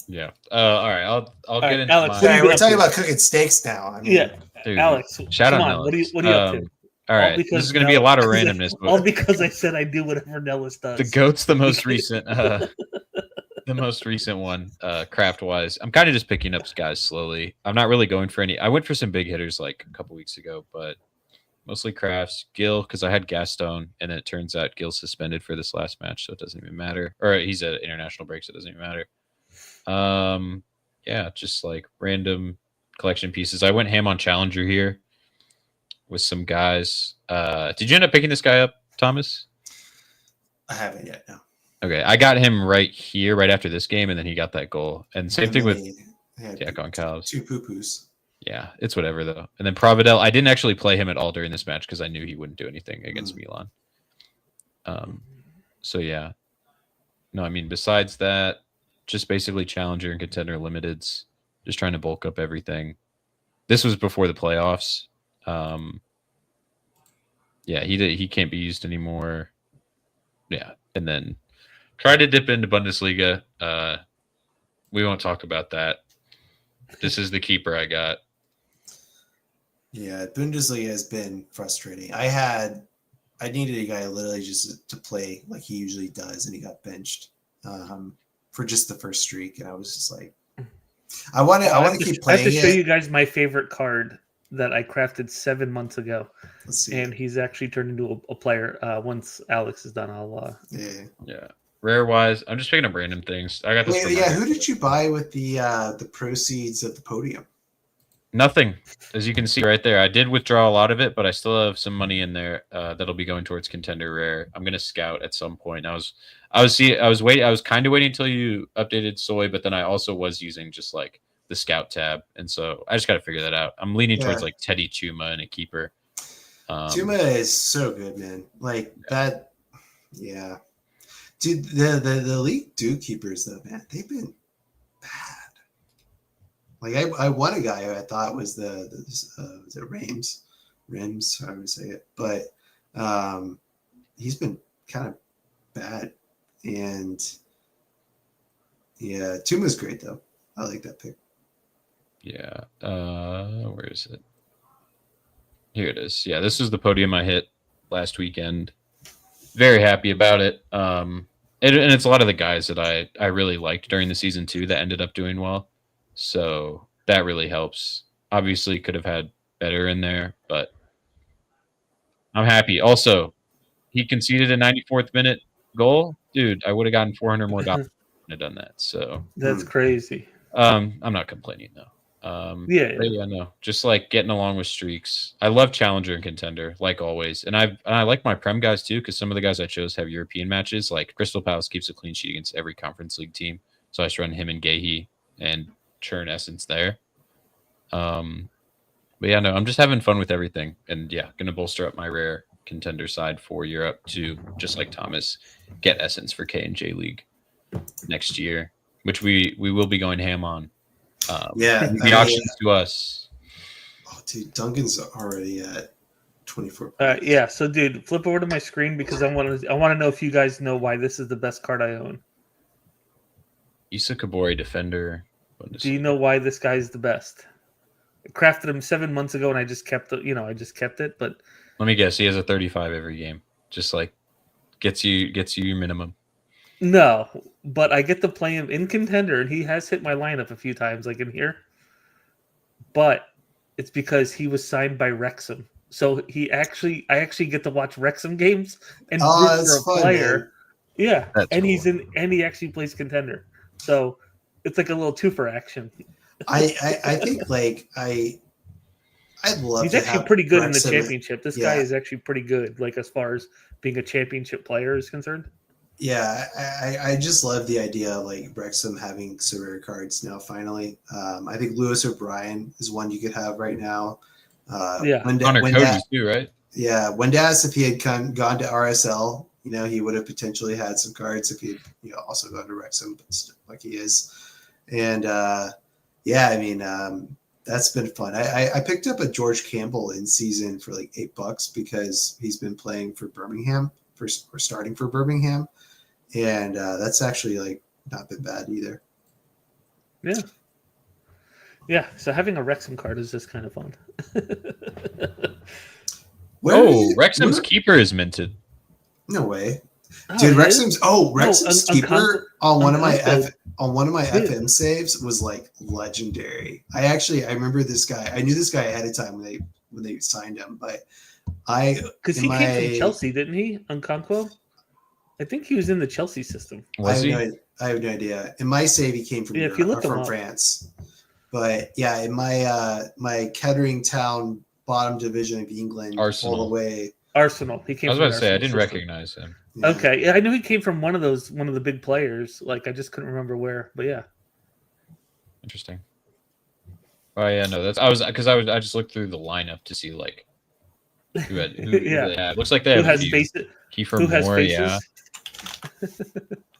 Yeah. All right. I'll right, get into Alex, my what do you Hey, been we're up talking to? about cooking steaks now. I mean, Yeah. dude, Alex, shout come out on. What are Nellis. you up to? All right. because This is going to be a lot of randomness, All but because I said I do whatever Nellis does. the goat's the most recent one craft wise. I'm kind of just picking up guys slowly. I'm not really going for any. I went for some big hitters like a couple weeks ago, but mostly crafts. Gil, because I had Gaston, and then it turns out Gil's suspended for this last match, so it doesn't even matter. Or he's at international break, so it doesn't even matter. Yeah, just like random collection pieces. I went ham on Challenger here with some guys. Did you end up picking this guy up, Thomas? I haven't yet. No. Okay, I got him right here, right after this game, and then he got that goal. And same thing with Jack on Cows. Two poo-poos. Yeah, it's whatever though. And then Providel, I didn't actually play him at all during this match because I knew he wouldn't do anything against Milan. So yeah, no, I mean besides that, just basically Challenger and Contender Limiteds, just trying to bulk up everything. This was before the playoffs. Yeah, he can't be used anymore. Yeah, and then Tried to dip into Bundesliga. We won't talk about that. This is the keeper I got. Yeah, Bundesliga has been frustrating. I needed a guy literally just to play like he usually does, and he got benched for just the first streak, and I was just like, I want to keep I have playing to show it. you guys my favorite card that I crafted 7 months ago. Let's see. And he's actually turned into a player. Once Alex is done, I'll. Yeah. Rare wise, I'm just picking up random things. I got this. Wait, yeah, who did you buy with the proceeds of the podium? Nothing, as you can see right there. I did withdraw a lot of it, but I still have some money in there that'll be going towards contender rare. I'm gonna scout at some point. I was kind of waiting until you updated Soy, but then I also was using just like the scout tab, and so I just got to figure that out. I'm leaning towards like Teddy Chuma and a keeper. Chuma is so good, man. Like that, yeah. Dude, the League Duke keepers though, man, they've been bad. Like I won a guy who I thought was was it Rims, how would I say it, but he's been kind of bad, and yeah, Tuma's great though. I like that pick. Yeah, where is it? Here it is. Yeah, this is the podium I hit last weekend. Very happy about it. And it's a lot of the guys that I really liked during the season too that ended up doing well. So that really helps. Obviously, could have had better in there, but I'm happy. Also, he conceded a 94th minute goal. Dude, I would have gotten 400 more dollars if I had done that. So That's crazy. I'm not complaining though. Yeah, no, just like getting along with streaks. I love challenger and contender, like always, and I like my prem guys too, because some of the guys I chose have European matches. Like Crystal Palace keeps a clean sheet against every Conference League team, so I just run him and Gahey and churn essence there. But yeah, no, I'm just having fun with everything, and yeah, gonna bolster up my rare contender side for Europe to, just like Thomas, get essence for K and J League next year, which we will be going ham on. The auctions to us. Oh, dude, Duncan's already at 24. Yeah, so dude, flip over to my screen because I want to know if you guys know why this is the best card I own. Issa Kabori, defender. Do you know why this guy is the best? I crafted him 7 months ago, and I just kept it. But let me guess, he has a 35 every game. Just like gets you your minimum. No, but I get to play him in contender, and he has hit my lineup a few times, like in here. But it's because he was signed by Wrexham, so I actually get to watch Wrexham games and root for a player. Man. Yeah, that's and cool. He actually plays contender, so it's like a little two-for action. I think like I'd love. He's actually pretty good in the championship. This guy is actually pretty good, like as far as being a championship player is concerned. Yeah, I just love the idea of like Wrexham having Sorare cards now. Finally, I think Lewis O'Brien is one you could have right now. Connor Cody's too, right? Yeah, Wendas, if he had gone to RSL, he would have potentially had some cards if he had, also gone to Wrexham, but still, like he is. And I mean, that's been fun. I picked up a George Campbell in season for like $8 because he's been playing for Birmingham or starting for Birmingham. And that's actually like not been bad either. Yeah. So having a Wrexham card is just kind of fun. Wrexham's keeper is minted. No way, dude. Wrexham's keeper on one of my FM saves was like legendary. I remember this guy. I knew this guy ahead of time when they signed him, but because he came from Chelsea, didn't he? Unconquo. I think he was in the Chelsea system. I have no idea. In my save, he came from from France. But yeah, in my Kettering Town bottom division of England, Arsenal. all the way. Arsenal. He came. I was about to say I didn't recognize him. Yeah. Okay, yeah, I knew he came from one of the big players. Like I just couldn't remember where, but yeah. Interesting. Oh yeah, no, I just looked through the lineup to see like who they had. Looks like they have Kiefer Moore, yeah.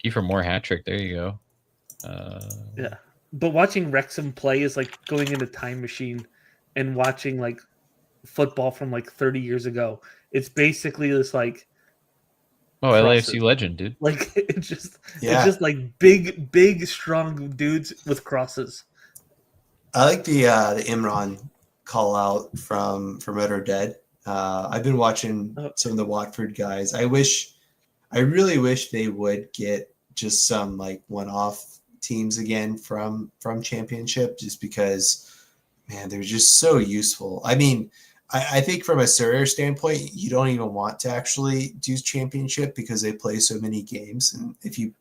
Kiefer Moore hat trick. There you go. Yeah, but watching Wrexham play is like going into time machine and watching like football from like 30 years ago. It's basically this like Oh, LAFC legend, dude. Like it's just Yeah. like big, strong dudes with crosses. I like the Imran call out from Red Dead. I've been watching some of the Watford guys. I really wish they would get just some like one-off teams again from Championship, just because, man, they're just so useful. I mean, I think from a Sorare standpoint, you don't even want to actually do Championship because they play so many games, and if you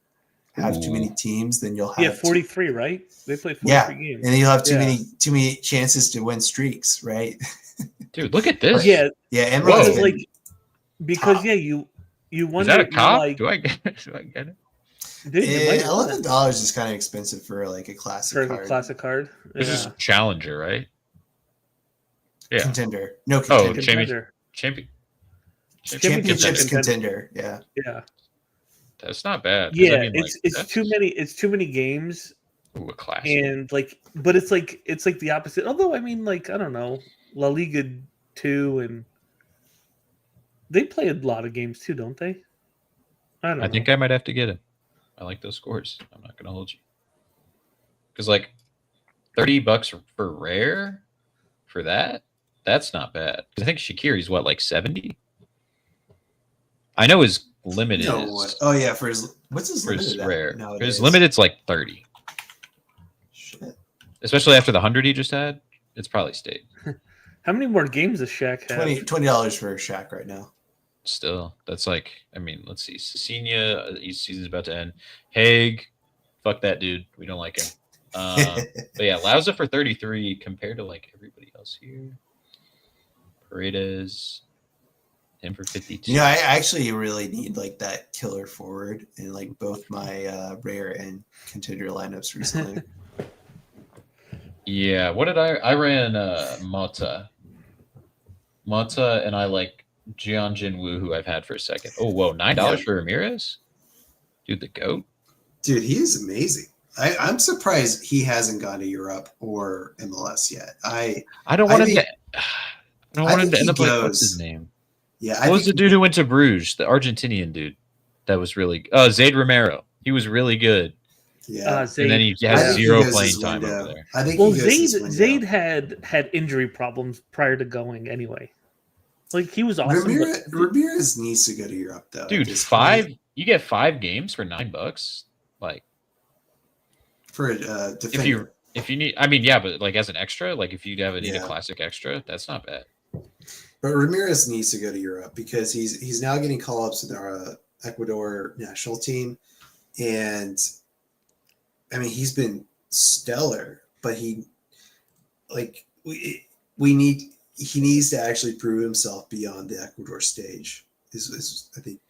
have too many teams, then you'll have 43, right? They play 43 games, and then you'll have too many chances to win streaks, right? Dude, look at this. Yeah, Emran's because top. you wonder. Is that a cop? Like, do I get it? dude, $11 is kind of expensive for like a classic card. A classic card. This is Challenger, right? Yeah. Contender. No, Contender. Championship's contender. Yeah. Yeah. That's not bad. Yeah, I mean, it's too many. It's too many games. Ooh, a classic. And but it's like the opposite. Although I mean, like, I don't know, La Liga 2, and they play a lot of games too, don't they? I think I might have to get it. I like those scores. I'm not gonna hold you. Because like $30 for rare for that's not bad. I think Shaqiri's what, like 70? I know his limited is. Oh yeah, for his what's his limited rare? For his limited's like 30. Shit. Especially after the 100 he just had, it's probably stayed. How many more games does Shaq have? $20 for Shaq right now. Still, that's like, I mean, let's see. Cecina, his season's about to end. Haig, fuck that dude. We don't like him. But yeah, Lauza for 33 compared to like everybody else here. Paredes, him for 52. I actually really need like that killer forward in like both my rare and contender lineups recently. Yeah, what did I ran Mata, and I like Jeon Jinwoo, who I've had for a second. Oh, whoa, $9 for Ramirez? Dude, the GOAT. Dude, he is amazing. I'm surprised he hasn't gone to Europe or MLS yet. I don't want him to end up like, what's his name? Yeah, what was the dude who went to Bruges? The Argentinian dude that was really Zaid Romero. He was really good. Yeah, and then he has zero playing time over there. I think Zaid had injury problems prior to going anyway. Like, he was awesome. Ramirez needs to go to Europe though. Dude, you get 5 games for $9. Like, for a defender. If you need, I mean, yeah, but like as an extra, like if you have need a classic extra, that's not bad. But Ramirez needs to go to Europe because he's now getting call-ups in our Ecuador national team, and I mean he's been stellar. But he needs to actually prove himself beyond the Ecuador stage. Is I think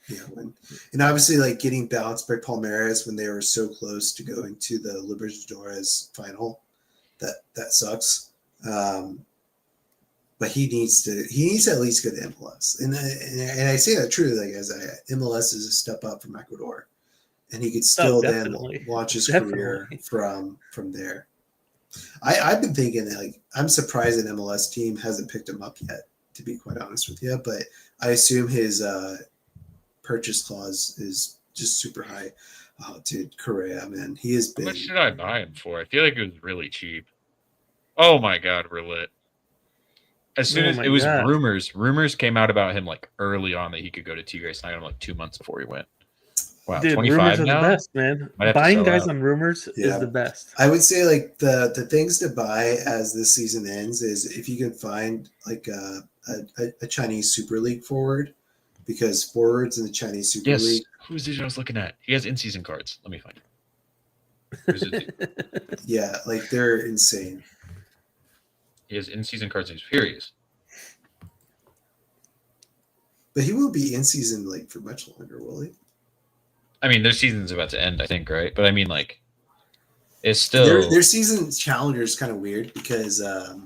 and obviously like getting bounced by Palmeiras when they were so close to going to the Libertadores final, that sucks. But he needs to at least go to MLS, and I say that truly, like as MLS is a step up from Ecuador, and he could still then launch his career from there. I've been thinking that, like, I'm surprised an MLS team hasn't picked him up yet, to be quite honest with you, but I assume his purchase clause is just super high. Oh, dude, Correa, man, he has been. How much did I buy him for? I feel like it was really cheap. Oh my god, we're lit. As soon as it was rumors came out about him like early on that he could go to Tigres, and I got him like 2 months before he went. Wow, dude, 25 rumors are now? the best, man. Buying guys on rumors is the best. I would say like the things to buy as this season ends is if you can find like a Chinese Super League forward, because forwards in the Chinese Super League. Who's the dude I was looking at? He has in-season cards. Let me find him. Yeah, like they're insane. He has in-season cards. He's furious. But he will be in season like for much longer, will he? I mean, their season's about to end, I think, right? But I mean, like, it's still their season challenger is kind of weird because let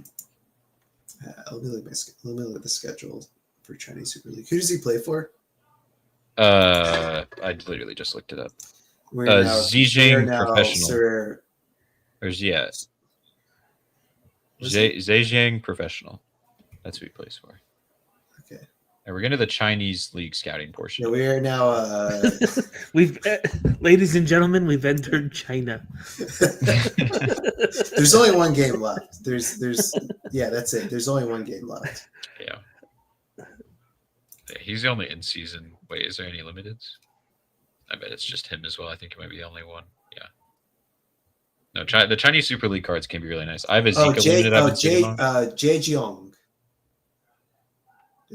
me look at the schedule for Chinese Super League. Who does he play for? I literally just looked it up. Zhejiang Professional. Zhejiang Professional. That's who he plays for. Okay. And we're getting to the Chinese league scouting portion. Yeah, we are now. Ladies and gentlemen, we've entered China. There's only one game left. Yeah, that's it. There's only one game left. Yeah. He's the only in season. Wait, is there any limiteds? I bet it's just him as well. I think it might be the only one. Yeah. No, the Chinese Super League cards can be really nice. I have a Zika limited. Zhejiang.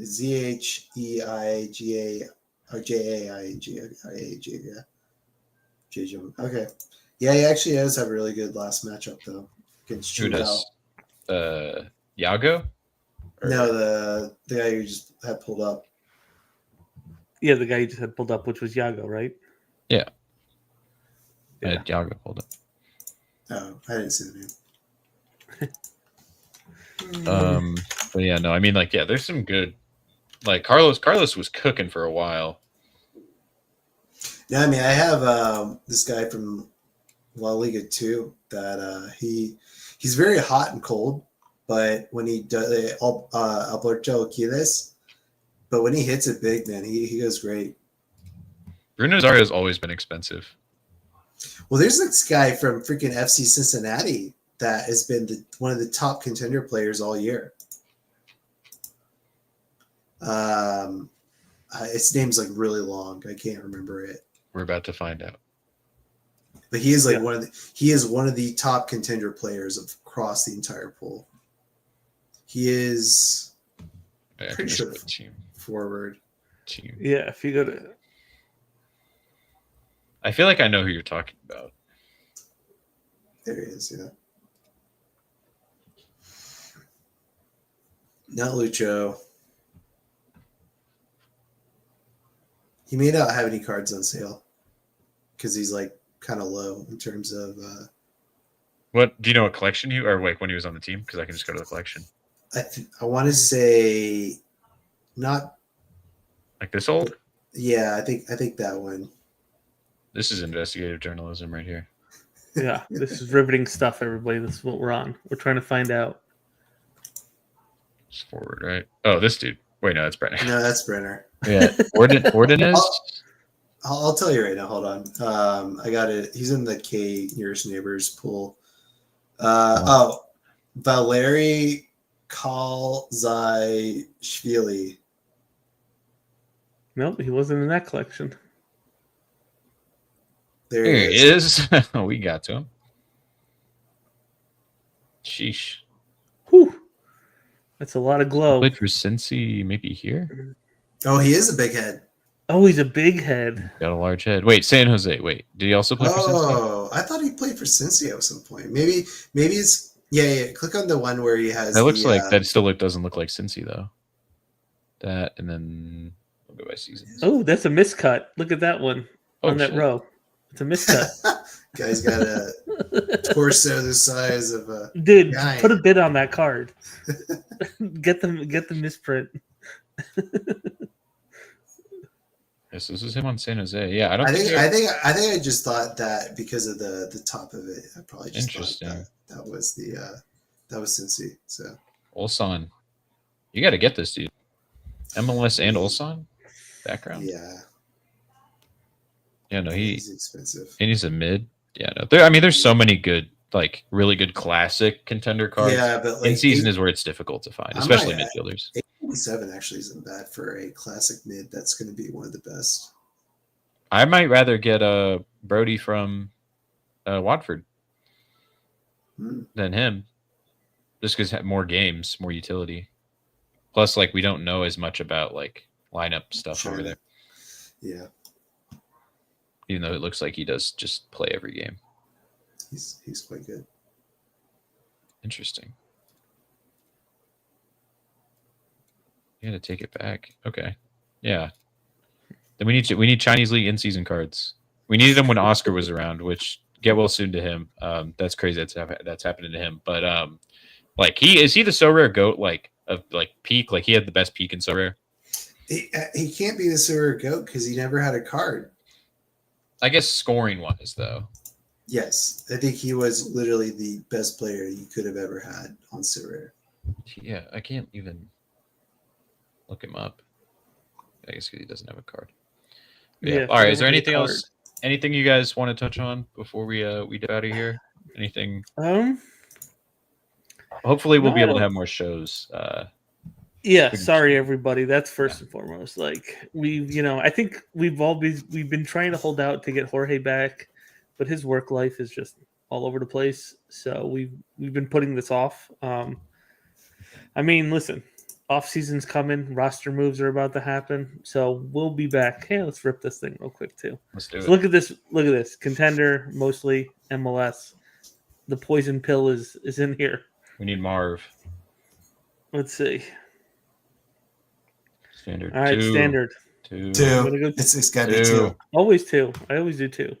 Zheiga or Jaiga. Yeah. Zhejiang. Okay. Yeah, he actually does have a really good last matchup though against Who Chudao. does? Yago? No, the guy who just had pulled up. Yeah, the guy you just had pulled up, which was Yago, right? Yeah. Yeah. Yago pulled up. Oh, I didn't see the name. But yeah, no, I mean, like, yeah, there's some good. Like Carlos was cooking for a while. Yeah, I mean, I have this guy from La Liga 2 that he's very hot and cold, but when he does Alberto Quiles, but when he hits it big, man, he goes great. Bruno Nazario has always been expensive. Well, there's this guy from freaking FC Cincinnati that has been one of the top contender players all year. His name's like really long. I can't remember it. We're about to find out. But he is like he is one of the top contender players across the entire pool. He is pretty sure team forward. Team. Yeah, if you go to, I feel like I know who you're talking about. There he is, yeah. Not Lucho. He may not have any cards on sale because he's like kind of low in terms of. What do you know? What collection or like when he was on the team? Because I can just go to the collection. I want to say, not like this old. Yeah, I think that one. This is investigative journalism right here. Yeah, this is riveting stuff, everybody. This is what we're on. We're trying to find out. It's forward, right? Oh, this dude. Wait, no, that's Brenner. No, that's Brenner. Yeah, Ordinez. I'll tell you right now. Hold on. I got it. He's in the K nearest neighbors pool. Valeri Kalzaishvili. Nope, he wasn't in that collection. There he is. We got to him. Sheesh. Whew. That's a lot of glow. Played for Cincy, maybe here. Oh, he is a big head. Oh, he's a big head. Got a large head. Wait, San Jose. Wait, did he also play for Cincy? Oh, I thought he played for Cincy at some point. Maybe it's yeah. Click on the one where he has. That looks like that. Still doesn't look like Cincy though. That and then we'll go by seasons. Oh, that's a miscut. Look at that one on that row. It's a miscut. Guy's got a torso the size of a dude. giant. Put a bid on that card. Get the misprint. Yes, this is him on San Jose. Yeah, I think I just thought that because of the top of it. I probably just thought that was Cincy. So Ulsan, you got to get this dude. MLS and Ulsan background. Yeah. Yeah, no, he's expensive, and he's a mid. Yeah, no, there's so many good, like really good classic contender cards. Yeah, but like in season is where it's difficult to find, especially midfielders. 87 actually isn't bad for a classic mid. That's going to be one of the best. I might rather get a Brody from Watford than him, just because more games, more utility. Plus, like we don't know as much about like lineup stuff over there. Yeah. Even though it looks like he does just play every game. He's quite good. Interesting. You gotta take it back. Okay. Yeah. Then we need Chinese League in-season cards. We needed them when Oscar was around, which get well soon to him. That's crazy that's happening to him. But like is he the Sorare GOAT of peak? Like he had the best peak in Sorare? He can't be the Sorare GOAT because he never had a card. I guess scoring wise, though. Yes, I think he was literally the best player you could have ever had on Sorare. Yeah, I can't even look him up. I guess he doesn't have a card. But yeah. Yeah, All right. Is don't there have a anything card. else? Anything you guys want to touch on before we dip out of here? Anything? Hopefully, we'll No, be I able to don't- have more shows. Yeah, we can sorry just- everybody. That's first and foremost. Like I think we've been trying to hold out to get Jorge back, but his work life is just all over the place. So we've been putting this off. I mean, listen, off season's coming, roster moves are about to happen, so we'll be back. Hey, let's rip this thing real quick too. Let's do So it. look at this. Look at this. Contender mostly MLS. The poison pill is in here. We need Marv. Let's see. Standard. All right, standard. Two. I'm gonna go It's got to be two. Always two. I always do two.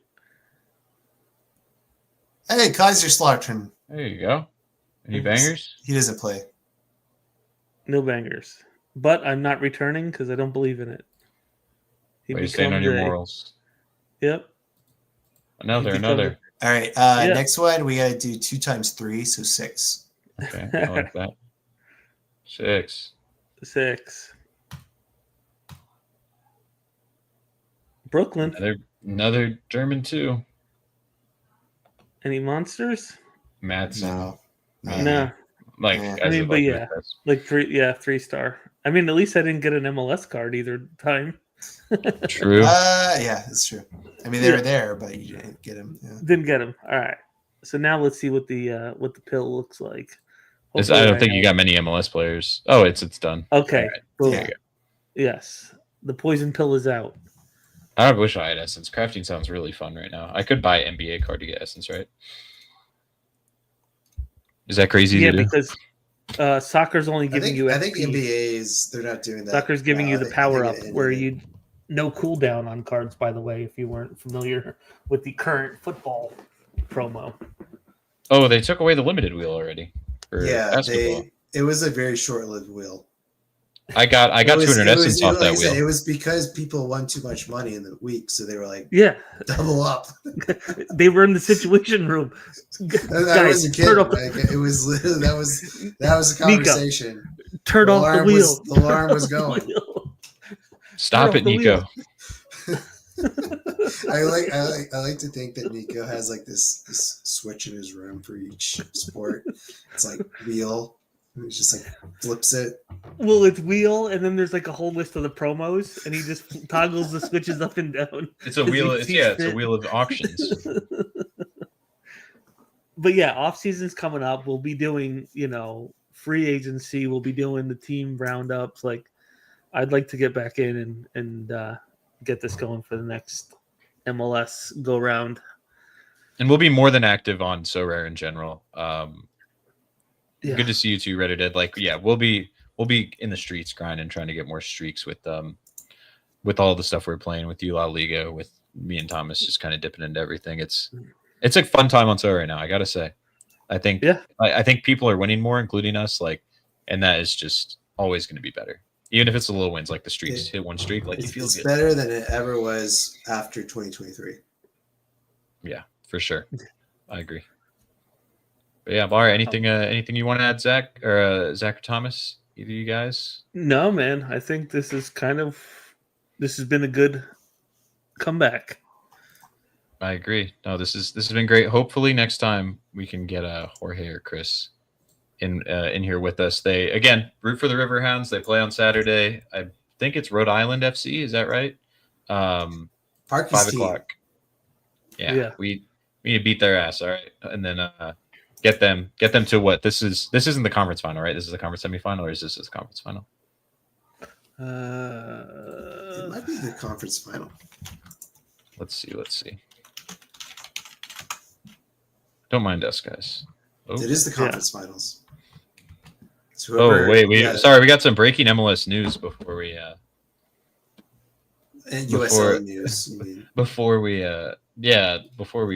Hey, Kaiserslautern. There you go. Any Mhm. bangers? He doesn't play. No bangers. But I'm not returning because I don't believe in it. He Way to stand on your becomes a- morals. Yep. Another. All right. Yeah. Next one, we got to do 2 times 3, so 6. Okay, I like that. 6. 6. Brooklyn. Another German too. Any monsters? Madsen. No. No. Like, Yeah. as I mean, of but like yeah. this. Like 3-star. I mean, at least I didn't get an MLS card either time. True. Yeah, that's true. I mean, they Yeah. were there, but you didn't get them. Yeah. Didn't get him. All right. So now let's see what the pill looks like. I Hopefully don't think have- you got many MLS players. Oh, it's done. Okay. All right. Boom. There you go. Yes. The poison pill is out. I wish I had Essence. Crafting sounds really fun right now. I could buy NBA card to get Essence, right? Is that crazy Yeah, to do? because soccer's only I giving think, you I think XP. NBAs, they're not doing that. Soccer's giving now. you the They power get up, it in where it. you no cooldown on cards. By the way, if you weren't familiar with the current football promo, Oh, they took away the limited wheel already. For Yeah, basketball. it was a very short-lived wheel. I got It was- 200 Essence off like that I said, wheel. it was because people won too much money in the week, so they were like, yeah, double up. they were in the situation room. I Guys, wasn't kidding. turn off, Like, it was literally that was a Nico, conversation. turn off the wheel. The alarm was going. Stop off it, the Nico. I like to think that Nico has like this switch in his room for each sport. It's like wheel. And he just like flips it. Well, it's wheel, and then there's like a whole list of the promos, and he just toggles the switches up and down. It's a As wheel. he It's sees a fit. wheel of auctions. But yeah, off season's coming up. We'll be doing, free agency. We'll be doing the team roundups. Like, I'd like to get back in and get this going for the next MLS go round. And we'll be more than active on Sorare in general. Yeah. Good to see you too, Reddit. Like, yeah, we'll be in the streets grinding, trying to get more streaks with all the stuff we're playing with you, La Liga, with me and Thomas just kind of dipping into everything. It's a fun time on Sorare now, I gotta say. I think I think people are winning more, including us, like, and that is just always gonna be better. Even if it's the little wins, like the streaks, hit one streak, like you feel It's good. better than it ever was after 2023. Yeah, for sure. I agree. But yeah, Bar, anything you want to add, Zach or Thomas? Either of you guys? No, man. I think this has been a good comeback. I agree. No, this has been great. Hopefully next time we can get Jorge or Chris in here with us. They again root for the Riverhounds. They play on Saturday. I think it's Rhode Island FC. Is that right? Parky's 5 team. o'clock. Yeah. We need to beat their ass. All right, and then get them to what this isn't the conference final, right? This is the conference semifinal, or is this the conference final? It might be the conference final. Let's see. Don't mind us, guys. Oh. It is the conference finals. So Oh whoever- wait, yeah, sorry, we got some breaking MLS news before we and before- USL news. You mean. before we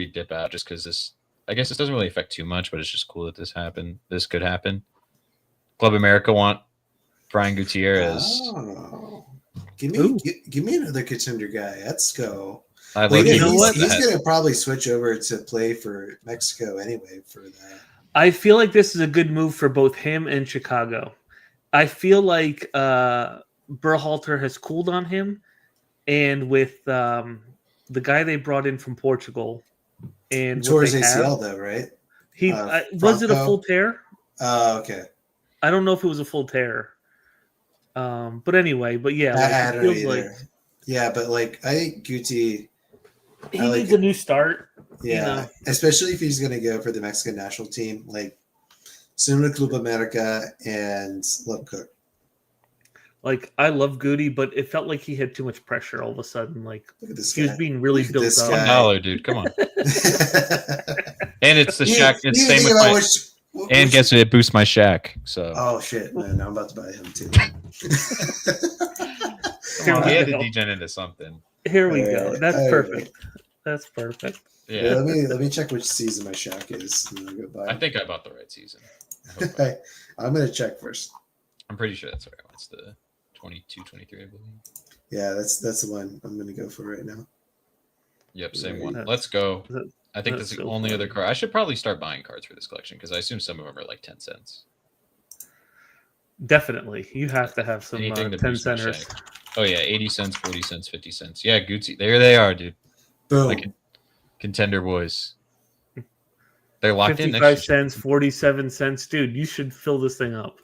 dip out, just because I guess this doesn't really affect too much, but it's just cool that this could happen. Club America want Brian Gutierrez. Oh. Give Ooh. me another contender guy. Let's go. I Well, love you he's, know what? he's going to probably switch over to play for Mexico anyway for that. I feel like this is a good move for both him and Chicago. I feel like Berhalter has cooled on him, and with the guy they brought in from Portugal, and Tore what his they ACL have, though, right? was it a Franco? full tear? Okay. I don't know if it was a full tear. But anyway, but yeah, like I it don't know feels either. like Yeah, but like I think Guti, he I like needs a new start. yeah, You know, especially if he's gonna go for the Mexican national team, like similar to Club America and Love Cook. like I love Goody, but it felt like he had too much pressure all of a sudden. Like Look at this he guy. was being really Look at built this up. guy. $1, dude. Come on. And it's the You- shack. It's you same think with about my. And which- guess what? It boosts my shack. So. Oh shit, man! I'm about to buy him too. Here Come on, we we had go. to degen into something. Here we All go. right, That's all perfect. That's perfect. Yeah. Let me check which season my shack is. And then I'll go buy I him. think I bought the right season. I hope I'm gonna check first. I'm pretty sure that's right. It's the 22, 23, I believe. Yeah, that's the one I'm gonna go for right now. Yep, same one. That's- Let's go. that- I think that's that's the so only other funny. card. I should probably start buying cards for this collection because I assume some of them are like 10 cents. Definitely, you have to have some Anything to 10 boost my centers. shack. Oh yeah, 80 cents, 40 cents, 50 cents. Yeah, Gucci. There they are, dude. Boom. Like contender boys. They're locked in 55 next year. cents, 47 cents. Dude, you should fill this thing up.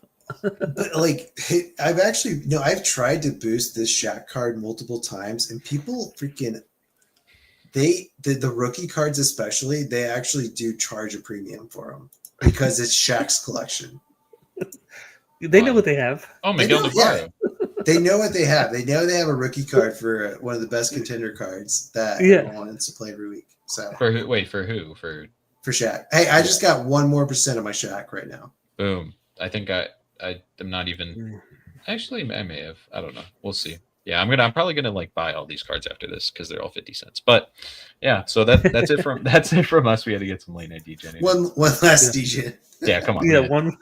But like I've tried to boost this Shaq card multiple times, and people freaking the rookie cards especially, they actually do charge a premium for them because it's Shaq's collection. They know what they have. Oh, They Miguel know- Navarro. They know what they have. They know they have a rookie card for one of the best contender cards that Yeah. everyone wants to play every week. So For who? Wait, for who? For for Shaq. Hey, I just got 1 more % of my Shaq right now. boom. I think I am not even. Actually, I may have. I don't know. We'll see. Yeah, I'm probably gonna like buy all these cards after this because they're all 50 cents. But yeah, so that's it from us. We had to get some late night DJ. One last DJ. Yeah, come on. Yeah, man. one.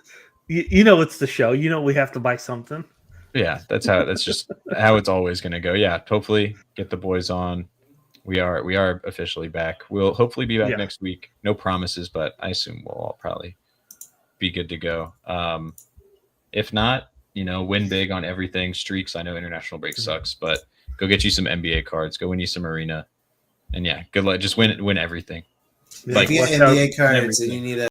You know it's the show. You know we have to buy something. Yeah, that's just how it's always gonna go. Yeah, hopefully get the boys on. We are officially back. We'll hopefully be back next week. No promises, but I assume we'll all probably be good to go. If not, win big on everything. Streaks. I know international break sucks, but go get you some NBA cards. Go win you some arena, and yeah, good luck. Just win everything. Like watch out. NBA cards, and you need a